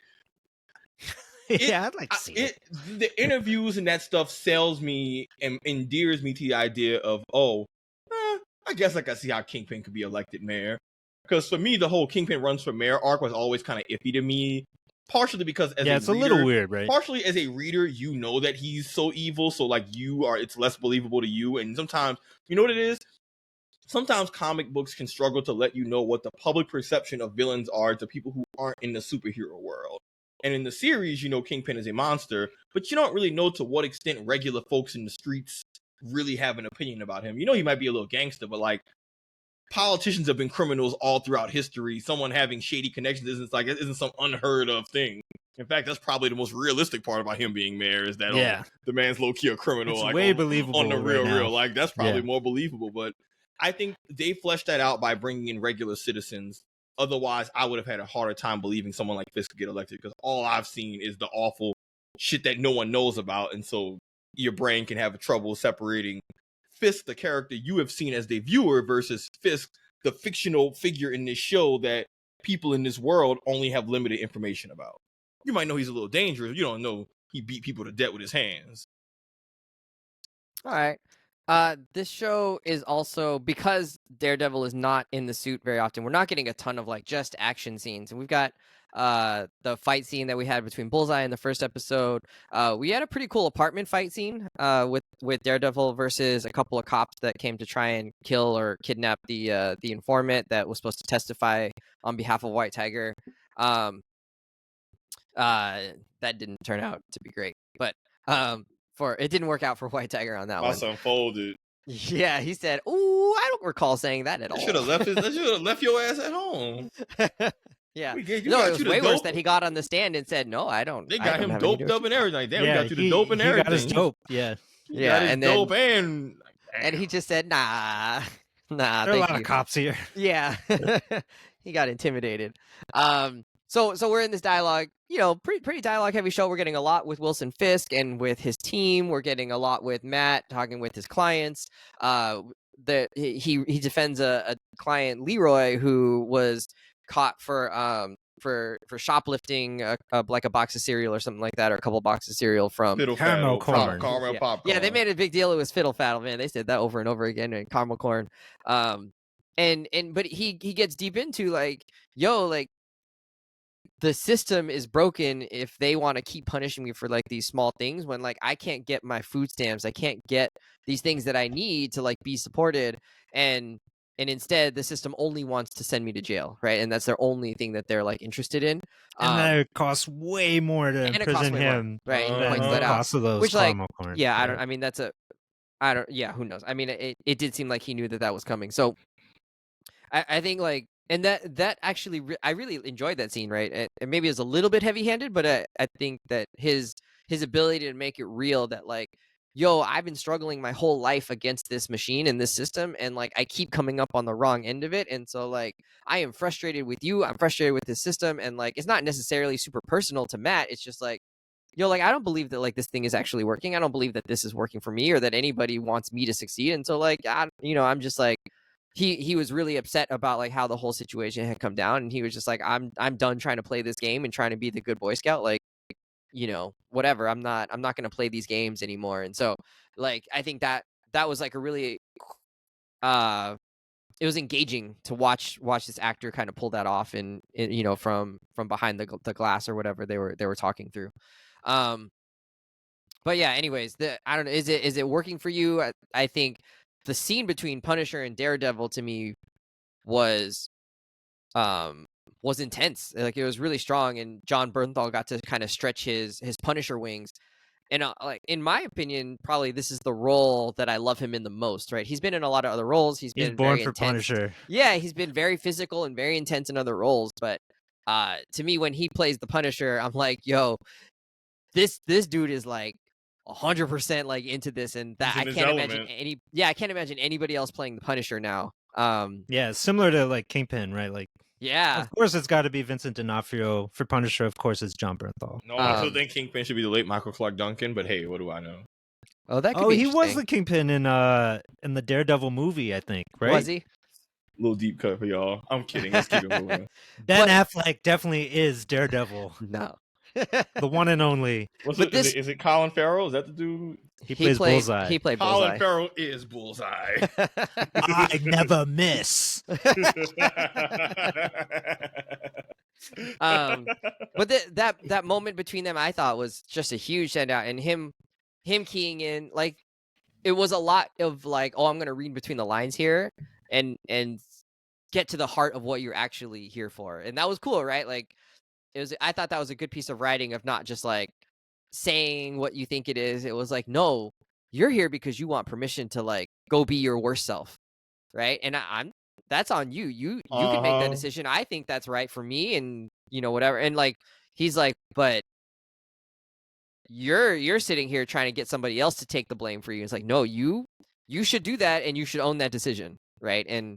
Yeah, I'd like to see it. The interviews and that stuff sells me and endears me to the idea of, I guess I can see how Kingpin could be elected mayor. Because for me, the whole Kingpin runs for mayor arc was always kind of iffy to me. Partially because it's a little weird, right? Partially as a reader, you know that he's so evil, so like it's less believable to you. And sometimes, you know what it is? Sometimes comic books can struggle to let you know what the public perception of villains are to people who aren't in the superhero world. And in the series, you know Kingpin is a monster, but you don't really know to what extent regular folks in the streets really have an opinion about him. You know he might be a little gangster, but like politicians have been criminals all throughout history. Someone having shady connections isn't some unheard of thing. In fact, that's probably the most realistic part about him being mayor is that the man's low key a criminal. It's like way believable on the right now. real. Like that's probably more believable. But I think they fleshed that out by bringing in regular citizens. Otherwise, I would have had a harder time believing someone like Fisk could get elected because all I've seen is the awful shit that no one knows about, and so your brain can have trouble separating Fisk, the character you have seen as the viewer, versus Fisk, the fictional figure in this show that people in this world only have limited information about. You might know he's a little dangerous. You don't know he beat people to death with his hands. All right. This show is also, because Daredevil is not in the suit very often, we're not getting a ton of like just action scenes. And we've got the fight scene that we had between Bullseye in the first episode. We had a pretty cool apartment fight scene with Daredevil versus a couple of cops that came to try and kill or kidnap the informant that was supposed to testify on behalf of White Tiger. That didn't turn out to be great, but it didn't work out for White Tiger on that one. Also unfolded. Yeah, he said, "Ooh, I don't recall saying that at all." Should have left your ass at home. Yeah, it was way worse that he got on the stand and said, "No, I don't." They got him doped up and everything. Damn, yeah, we got you the dope and everything. He got his dope. Yeah, yeah, and then dope and he just said, "Nah." Nah, There are a thank lot you. of cops here. Yeah. He got intimidated. So we're in this dialogue, pretty dialogue heavy show. We're getting a lot with Wilson Fisk and with his team. We're getting a lot with Matt talking with his clients. He defends a client, Leroy, who was caught for shoplifting like a box of cereal or something like that, or a couple boxes of cereal from Fiddle Caramel faddle, corn. caramel yeah. popcorn. Yeah, they made a big deal. It was fiddle faddle, man. They said that over and over again. And caramel corn. But he gets deep into like, yo, like the system is broken if they want to keep punishing me for like these small things when like I can't get my food stamps, I can't get these things that I need to like be supported, and instead the system only wants to send me to jail, right? And that's their only thing that they're like interested in. And that it costs way more to And it costs imprison way more, him right? And he than points the that out. cost of those Which, like, caramel corn. yeah, right? I mean, yeah, who knows? I mean, it did seem like he knew that was coming. So I think like, and that actually I really enjoyed that scene, right? And maybe it was a little bit heavy-handed, but I think that his ability to make it real, that like, yo, I've been struggling my whole life against this machine and this system, and like I keep coming up on the wrong end of it, and so like I am frustrated with you, I'm frustrated with this system, and like it's not necessarily super personal to Matt. It's just like, yo, like I don't believe that like this thing is actually working. I don't believe that this is working for me or that anybody wants me to succeed. And so like I'm just like, he was really upset about like how the whole situation had come down, and he was just like, I'm done trying to play this game and trying to be the good Boy Scout. Like, whatever. I'm not going to play these games anymore. And so like I think that was like a really it was engaging to watch this actor kind of pull that off, and from behind the glass or whatever they were talking through. But yeah, anyways, I don't know, is it working for you? I think the scene between Punisher and Daredevil to me was intense. Like it was really strong, and John Bernthal got to kind of stretch his Punisher wings. And like in my opinion, probably this is the role that I love him in the most, right? He's been in a lot of other roles. He's been born very for intense. Punisher. Yeah, he's been very physical and very intense in other roles, but to me when he plays the Punisher, I'm like, yo, this dude is like 100% like into this, and that I can't imagine I can't imagine anybody else playing the Punisher now. Yeah, similar to like Kingpin, right? Like, yeah, of course it's got to be Vincent D'Onofrio. For Punisher, of course it's John Bernthal. No, I still think Kingpin should be the late Michael Clark Duncan, but hey, what do I know? Oh, that could be he was interesting. the Kingpin in the Daredevil movie, I think, right? Was he? Little deep cut for y'all. I'm kidding. Let's keep it moving. Ben Affleck definitely is Daredevil. No. The one and only. Is it Colin Farrell? Is that the dude? He plays Bullseye. He played Colin Bullseye. Farrell is Bullseye. I never miss. But that moment between them, I thought was just a huge standout, and him keying in, like, it was a lot of like, oh, I'm gonna read between the lines here and get to the heart of what you're actually here for, and that was cool, right? Like, I thought that was a good piece of writing, of not just like saying what you think it is. It was like, no, you're here because you want permission to like go be your worst self, right? And I'm that's on you. You can make that decision. I think that's right for me, and whatever. And like he's like, but you're sitting here trying to get somebody else to take the blame for you. It's like, no, you should do that, and you should own that decision, right? And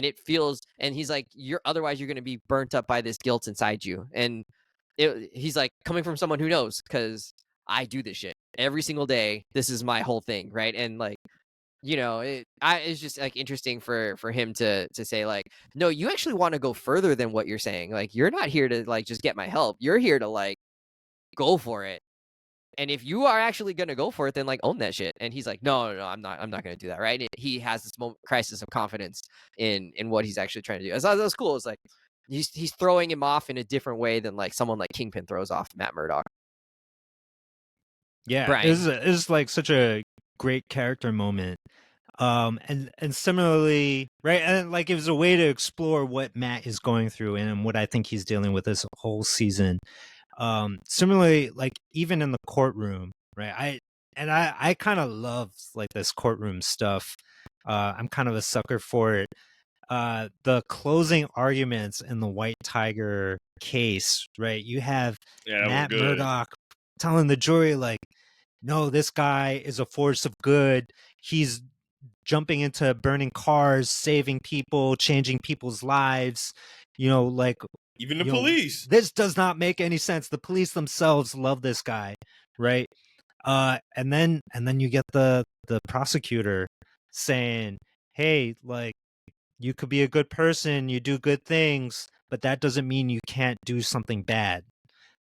it feels, and he's like, otherwise you're going to be burnt up by this guilt inside you. And he's like, coming from someone who knows, because I do this shit every single day. This is my whole thing, right? And like, it's just like interesting for him to say like, no, you actually want to go further than what you're saying. Like, you're not here to like just get my help. You're here to like go for it. And if you are actually going to go for it, then like own that shit. And he's like, no, I'm not going to do that. Right. And he has this crisis of confidence in what he's actually trying to do. I thought that was cool. It's like, he's throwing him off in a different way than like someone like Kingpin throws off Matt Murdock. Yeah. Brian. It's like such a great character moment. And similarly, right, and like it was a way to explore what Matt is going through and what I think he's dealing with this whole season. Similarly, like even in the courtroom, right, I kind of love like this courtroom stuff. I'm kind of a sucker for it. The closing arguments in the White Tiger case, right? You have Matt Murdock telling the jury like, no, this guy is a force of good. He's jumping into burning cars, saving people, changing people's lives. Like, Even the police. this does not make any sense. The police themselves love this guy, right? And then you get the prosecutor saying, "Hey, like, you could be a good person, you do good things, but that doesn't mean you can't do something bad,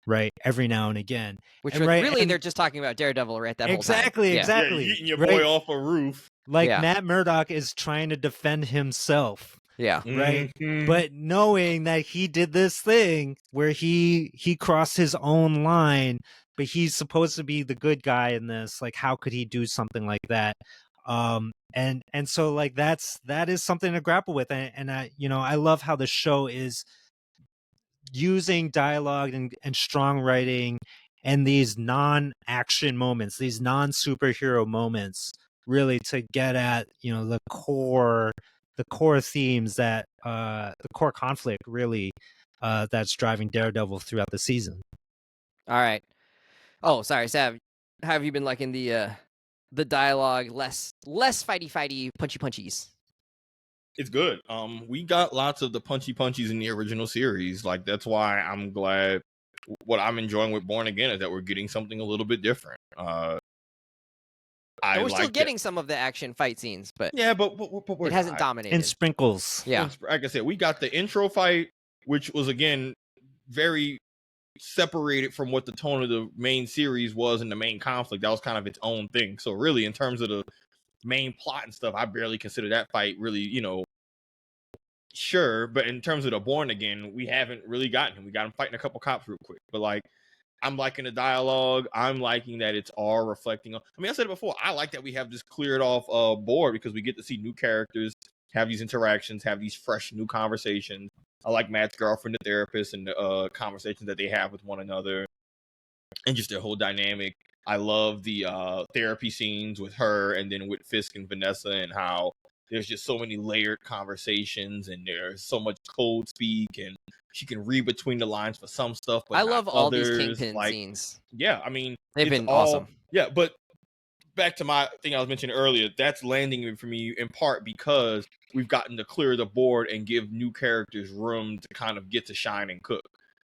right? Every now and again." Which and right, really and they're just talking about Daredevil right that whole time. exactly, Yeah. exactly. Yeah, eating your right? boy off a roof. Like, Yeah. Matt Murdock is trying to defend himself, Yeah. right? Mhm. But knowing that he did this thing where he crossed his own line, but he's supposed to be the good guy in this. Like, how could he do something like that? And so, like, that is something to grapple with. And I love how the show is using dialogue and strong writing and these non-action moments, these non-superhero moments, really to get at the core themes that the core conflict really that's driving Daredevil throughout the season. All right. Oh, sorry, Sav. How have you been liking the dialogue, less fighty, punchy punchies? It's good. We got lots of the punchy punchies in the original series. Like, that's why I'm glad. What I'm enjoying with Born Again is that we're getting something a little bit different. And we're still getting some of the action fight scenes, but yeah, but we're it hasn't not. dominated. In sprinkles. Yeah. Like I said, we got the intro fight, which was again very separated from what the tone of the main series was and the main conflict. That was kind of its own thing. So really, in terms of the main plot and stuff, I barely consider that fight really, sure. But in terms of the Born Again, we haven't really gotten him. We got him fighting a couple cops real quick. But like, I'm liking the dialogue. I'm liking that it's all reflecting on. I mean, I said it before. I like that we have this cleared off board because we get to see new characters, have these interactions, have these fresh new conversations. I like Matt's girlfriend, the therapist, and the conversations that they have with one another, and just their whole dynamic. I love the therapy scenes with her, and then with Fisk and Vanessa, and how there's just so many layered conversations, and there's so much code speak, and she can read between the lines for some stuff, but I not love all these others. Kingpin Like, scenes. yeah, I mean, They've it's been all awesome. yeah, but back to my thing I was mentioning earlier, that's landing for me in part because we've gotten to clear the board and give new characters room to kind of get to shine and cook.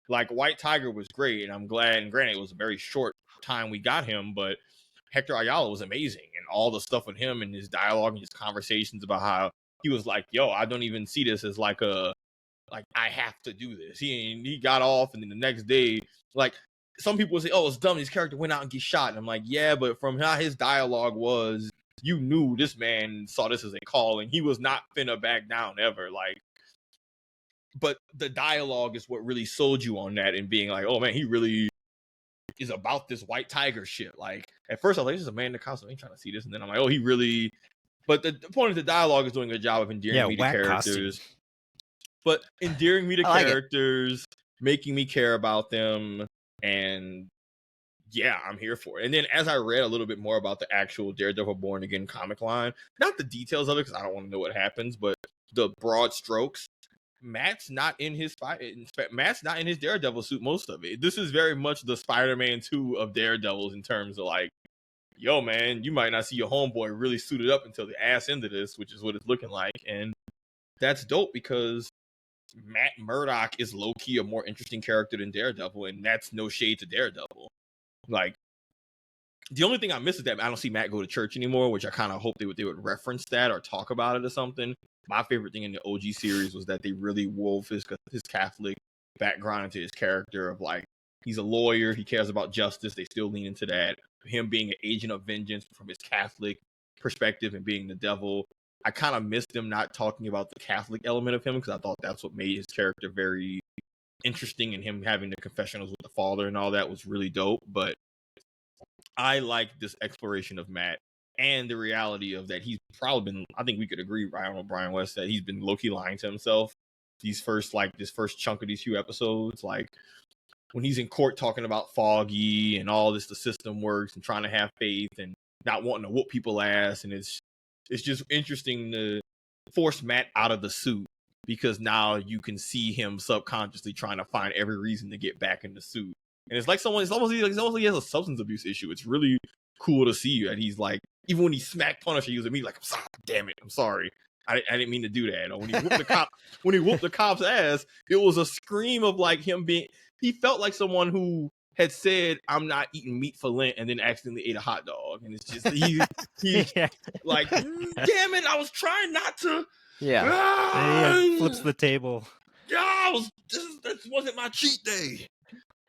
Like, White Tiger was great, and I'm glad, and granted, it was a very short time we got him, but Hector Ayala was amazing, and all the stuff with him and his dialogue and his conversations about how he was like, yo, I don't even see this as like I have to do this. He got off, and then the next day, like, some people would say, oh, it's dumb, his character went out and get shot. And I'm like, yeah, but from how his dialogue was, you knew this man saw this as a calling. He was not finna back down ever. Like, but the dialogue is what really sold you on that, and being like, oh man, he really is about this White Tiger shit. Like, at first I was like, this is a man in the costume, I ain't trying to see this. And then I'm like, oh, he really. But the point of the dialogue is doing a good job of endearing me to characters. Costume. But endearing me to I like characters, making me care about them, and yeah, I'm here for it. And then as I read a little bit more about the actual Daredevil Born Again comic line, not the details of it because I don't want to know what happens, but the broad strokes, Matt's not in his Daredevil suit most of it. This is very much the Spider-Man 2 of Daredevils in terms of like, yo man, you might not see your homeboy really suited up until the ass end of this, which is what it's looking like. And that's dope because Matt Murdock is low-key a more interesting character than Daredevil, and that's no shade to Daredevil. Like, the only thing I miss is that I don't see Matt go to church anymore, which I kind of hope they would reference that or talk about it or something. My favorite thing in the OG series was that they really wove his Catholic background into his character of like, he's a lawyer, he cares about justice, they still lean into that. Him being an agent of vengeance from his Catholic perspective and being the devil. I kind of missed them not talking about the Catholic element of him because I thought that's what made his character very interesting, and him having the confessionals with the father and all that was really dope. But I like this exploration of Matt and the reality of that he's probably been, I think we could agree, Ryan or Brian West, that he's been low-key lying to himself this first chunk of these few episodes. Like, when he's in court talking about Foggy and all this, the system works, and trying to have faith and not wanting to whoop people ass, and it's just interesting to force Matt out of the suit because now you can see him subconsciously trying to find every reason to get back in the suit. And it's like it's almost like he has a substance abuse issue. It's really cool to see that he's like Even when he smacked Punisher, he was immediately like, "I'm sorry, damn it, I'm sorry, I didn't mean to do that." Or when he whooped the cop's ass, it was a scream of like him being. He felt like someone who had said, "I'm not eating meat for Lent," and then accidentally ate a hot dog, and it's just he Yeah. like, damn it, I was trying not to. Yeah. And he flips the table. Yeah, this wasn't my cheat day.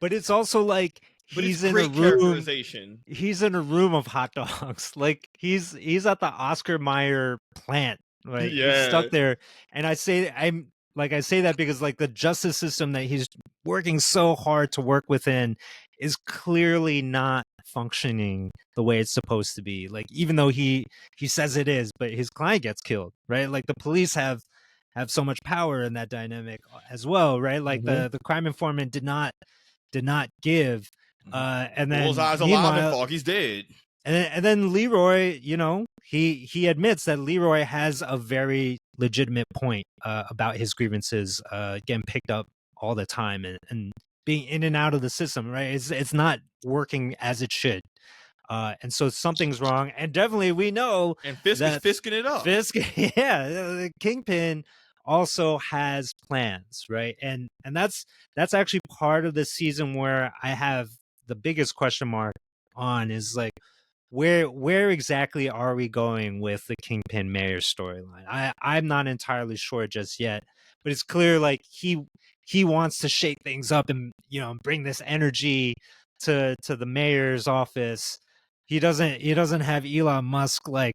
But it's also like But it's he's in a great room. characterization. He's in a room of hot dogs. Like he's at the Oscar Mayer plant. Right. He's Yeah. stuck there. And I say that because like the justice system that he's working so hard to work within is clearly not functioning the way it's supposed to be. Like even though he says it is, but his client gets killed, right? Like the police have so much power in that dynamic as well, right? Like the crime informant did not give. And then Bullseye's alive and Foggy's dead. And then Leroy, you know, he admits that Leroy has a very legitimate point about his grievances getting picked up all the time and being in and out of the system, right? It's not working as it should. And so something's wrong. And definitely we know And Fisk is fisking it up. Fisk, yeah, the Kingpin also has plans, right? And that's actually part of the season where I have the biggest question mark on is like where exactly are we going with the Kingpin Mayor storyline? I'm not entirely sure just yet, but it's clear like he wants to shake things up and, you know, bring this energy to the mayor's office. He doesn't have Elon Musk like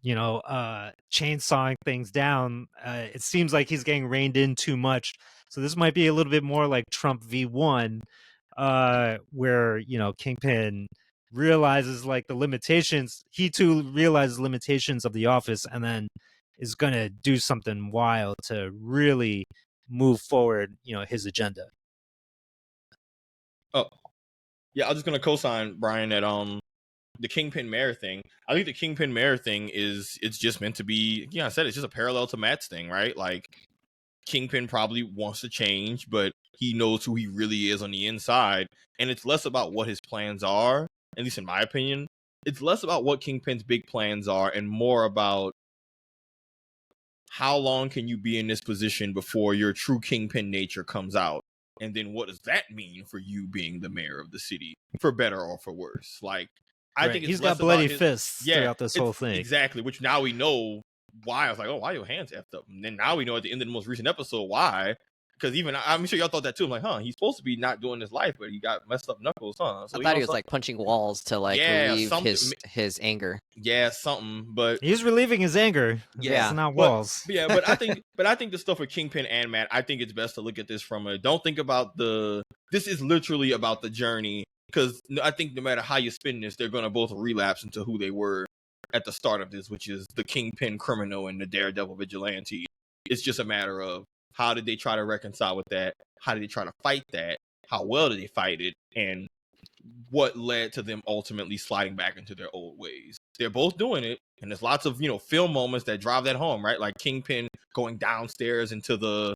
you know, chainsawing things down. It seems like he's getting reined in too much. So this might be a little bit more like Trump v1, where, you know, Kingpin realizes like the limitations. He too realizes limitations of the office and then is going to do something wild to really move forward, you know, his agenda. Oh, yeah, I was just going to co-sign Brian that the Kingpin Mayor thing. I think the Kingpin Mayor thing it's just meant to be, yeah, I said it's just a parallel to Matt's thing, right? Like Kingpin probably wants to change, but he knows who he really is on the inside. And it's less about what his plans are, at least in my opinion. It's less about what Kingpin's big plans are and more about how long can you be in this position before your true Kingpin nature comes out. And then what does that mean for you being the mayor of the city, for better or for worse? Like, I think it's he's less got bloody about fists throughout this whole thing. Exactly, which now we know why. I was like, oh, why your hands effed up? And then now we know at the end of the most recent episode why. Because even I'm sure y'all thought that too. I'm like, huh, he's supposed to be not doing his life, but he got messed up knuckles, huh? So I thought he was like punching walls to like relieve his anger. Yeah, something. But he's relieving his anger. Yeah, it's not walls. But I think the stuff with Kingpin and Matt, I think it's best to look at this from a don't think about this is literally about the journey. Because I think no matter how you spin this, they're going to both relapse into who they were at the start of this, which is the Kingpin criminal and the Daredevil vigilante. It's just a matter of how did they try to reconcile with that? How did they try to fight that? How well did they fight it? And what led to them ultimately sliding back into their old ways? They're both doing it. And there's lots of, film moments that drive that home, right? Like Kingpin going downstairs into the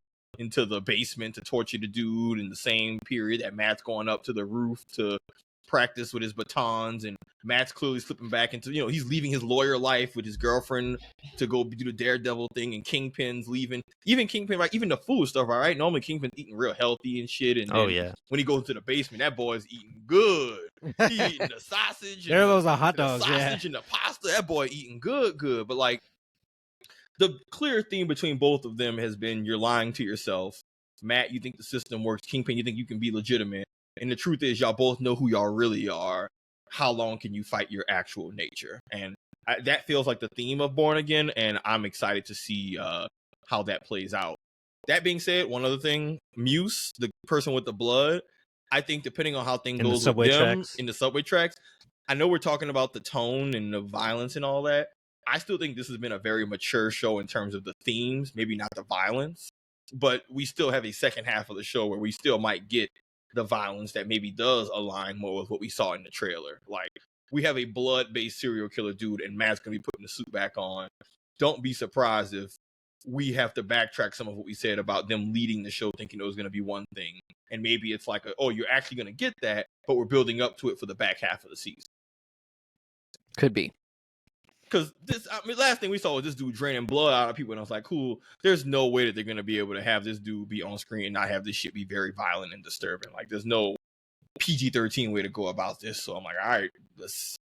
basement to torture the dude in the same period that Matt's going up to the roof to practice with his batons, and Matt's clearly slipping back into, he's leaving his lawyer life with his girlfriend to go do the Daredevil thing, and Kingpin's leaving. Even Kingpin, right? Even the food stuff, right? Normally Kingpin's eating real healthy and shit, and when he goes to the basement, that boy's eating good. He eating the sausage. There are those hot dogs, the sausage and the pasta. That boy eating good. But like, the clear theme between both of them has been you're lying to yourself. Matt, you think the system works. Kingpin, you think you can be legitimate. And the truth is, y'all both know who y'all really are. How long can you fight your actual nature? And that feels like the theme of Born Again, and I'm excited to see how that plays out. That being said, one other thing, Muse, the person with the blood, I think depending on how things goes with them in the subway tracks, I know we're talking about the tone and the violence and all that. I still think this has been a very mature show in terms of the themes, maybe not the violence, but we still have a second half of the show where we still might get the violence that maybe does align more with what we saw in the trailer. Like, we have a blood-based serial killer dude, and Matt's going to be putting the suit back on. Don't be surprised if we have to backtrack some of what we said about them leading the show thinking it was going to be one thing. And maybe it's like, oh, you're actually going to get that, but we're building up to it for the back half of the season. Could be. Because last thing we saw was this dude draining blood out of people, and I was like, cool. There's no way that they're gonna be able to have this dude be on screen and not have this shit be very violent and disturbing. Like, there's no PG-13 way to go about this. So I'm like, all right, let's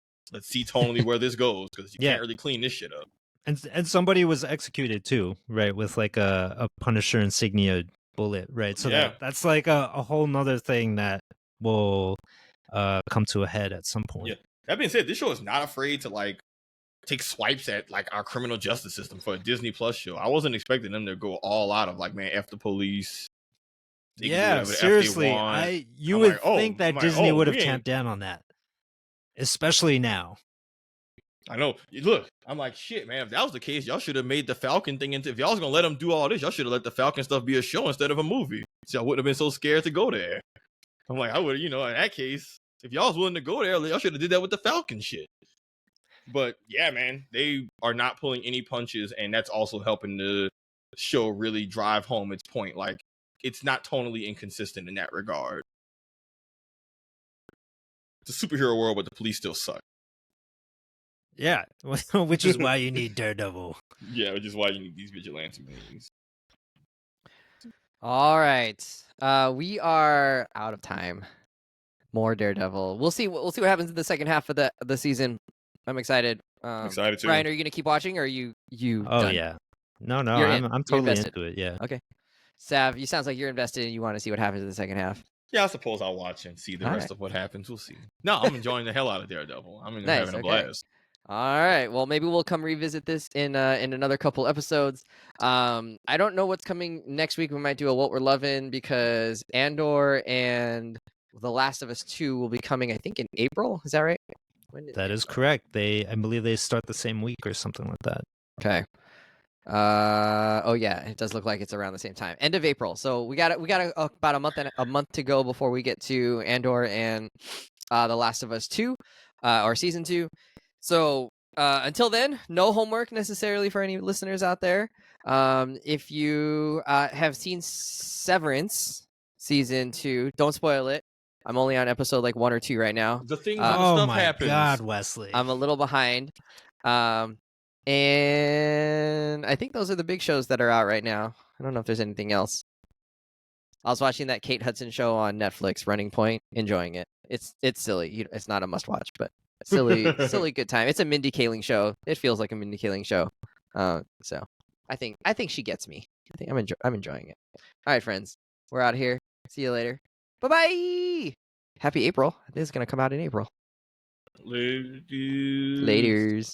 see tonally where this goes, because you can't really clean this shit up. And somebody was executed too, right? With like a Punisher insignia bullet, right? So that's like a whole nother thing that will come to a head at some point. Yeah. That being said, this show is not afraid to like take swipes at like our criminal justice system for a Disney Plus show. I wasn't expecting them to go all out of like, man, F the police. Yeah, seriously. You would think that Disney would have tamped down on that, especially now. I know. Look, I'm like, shit, man. If that was the case, y'all should have made the Falcon thing into. If y'all was gonna let them do all this, y'all should have let the Falcon stuff be a show instead of a movie. So I wouldn't have been so scared to go there. I'm like, I would, in that case, if y'all was willing to go there, y'all should have did that with the Falcon shit. But yeah, man, they are not pulling any punches, and that's also helping the show really drive home its point. Like, it's not tonally inconsistent in that regard. It's a superhero world, but the police still suck. Yeah, which is why you need Daredevil. Yeah, which is why you need these vigilante movies. All right, we are out of time. More Daredevil. We'll see what happens in the second half of the season. I'm excited. I'm excited too. Ryan, are you gonna keep watching, or are you? Oh done? Yeah. No, I'm totally into it. Yeah. Okay. Sav, you sounds like you're invested and you want to see what happens in the second half. Yeah, I suppose I'll watch and see the rest of what happens. We'll see. No, I'm enjoying the hell out of Daredevil. I'm having a blast. All right. Well, maybe we'll come revisit this in another couple episodes. I don't know what's coming next week. We might do a What We're Loving, because Andor and The Last of Us 2 will be coming, I think, in April. Is that right? That is correct. I believe they start the same week or something like that. Okay. Oh yeah, it does look like it's around the same time, end of April. So we got about a month to go before we get to Andor and The Last of Us 2, or season 2. So until then, no homework necessarily for any listeners out there. If you have seen Severance season 2, don't spoil it. I'm only on episode like 1 or 2 right now. The thing stuff happens. God, Wesley. I'm a little behind. And I think those are the big shows that are out right now. I don't know if there's anything else. I was watching that Kate Hudson show on Netflix, Running Point, enjoying it. It's silly. It's not a must watch, but silly good time. It's a Mindy Kaling show. It feels like a Mindy Kaling show. So I think she gets me. I think I'm enjoying it. All right, friends, we're out of here. See you later. Bye-bye. Happy April. This is gonna come out in April. Laters. Laters.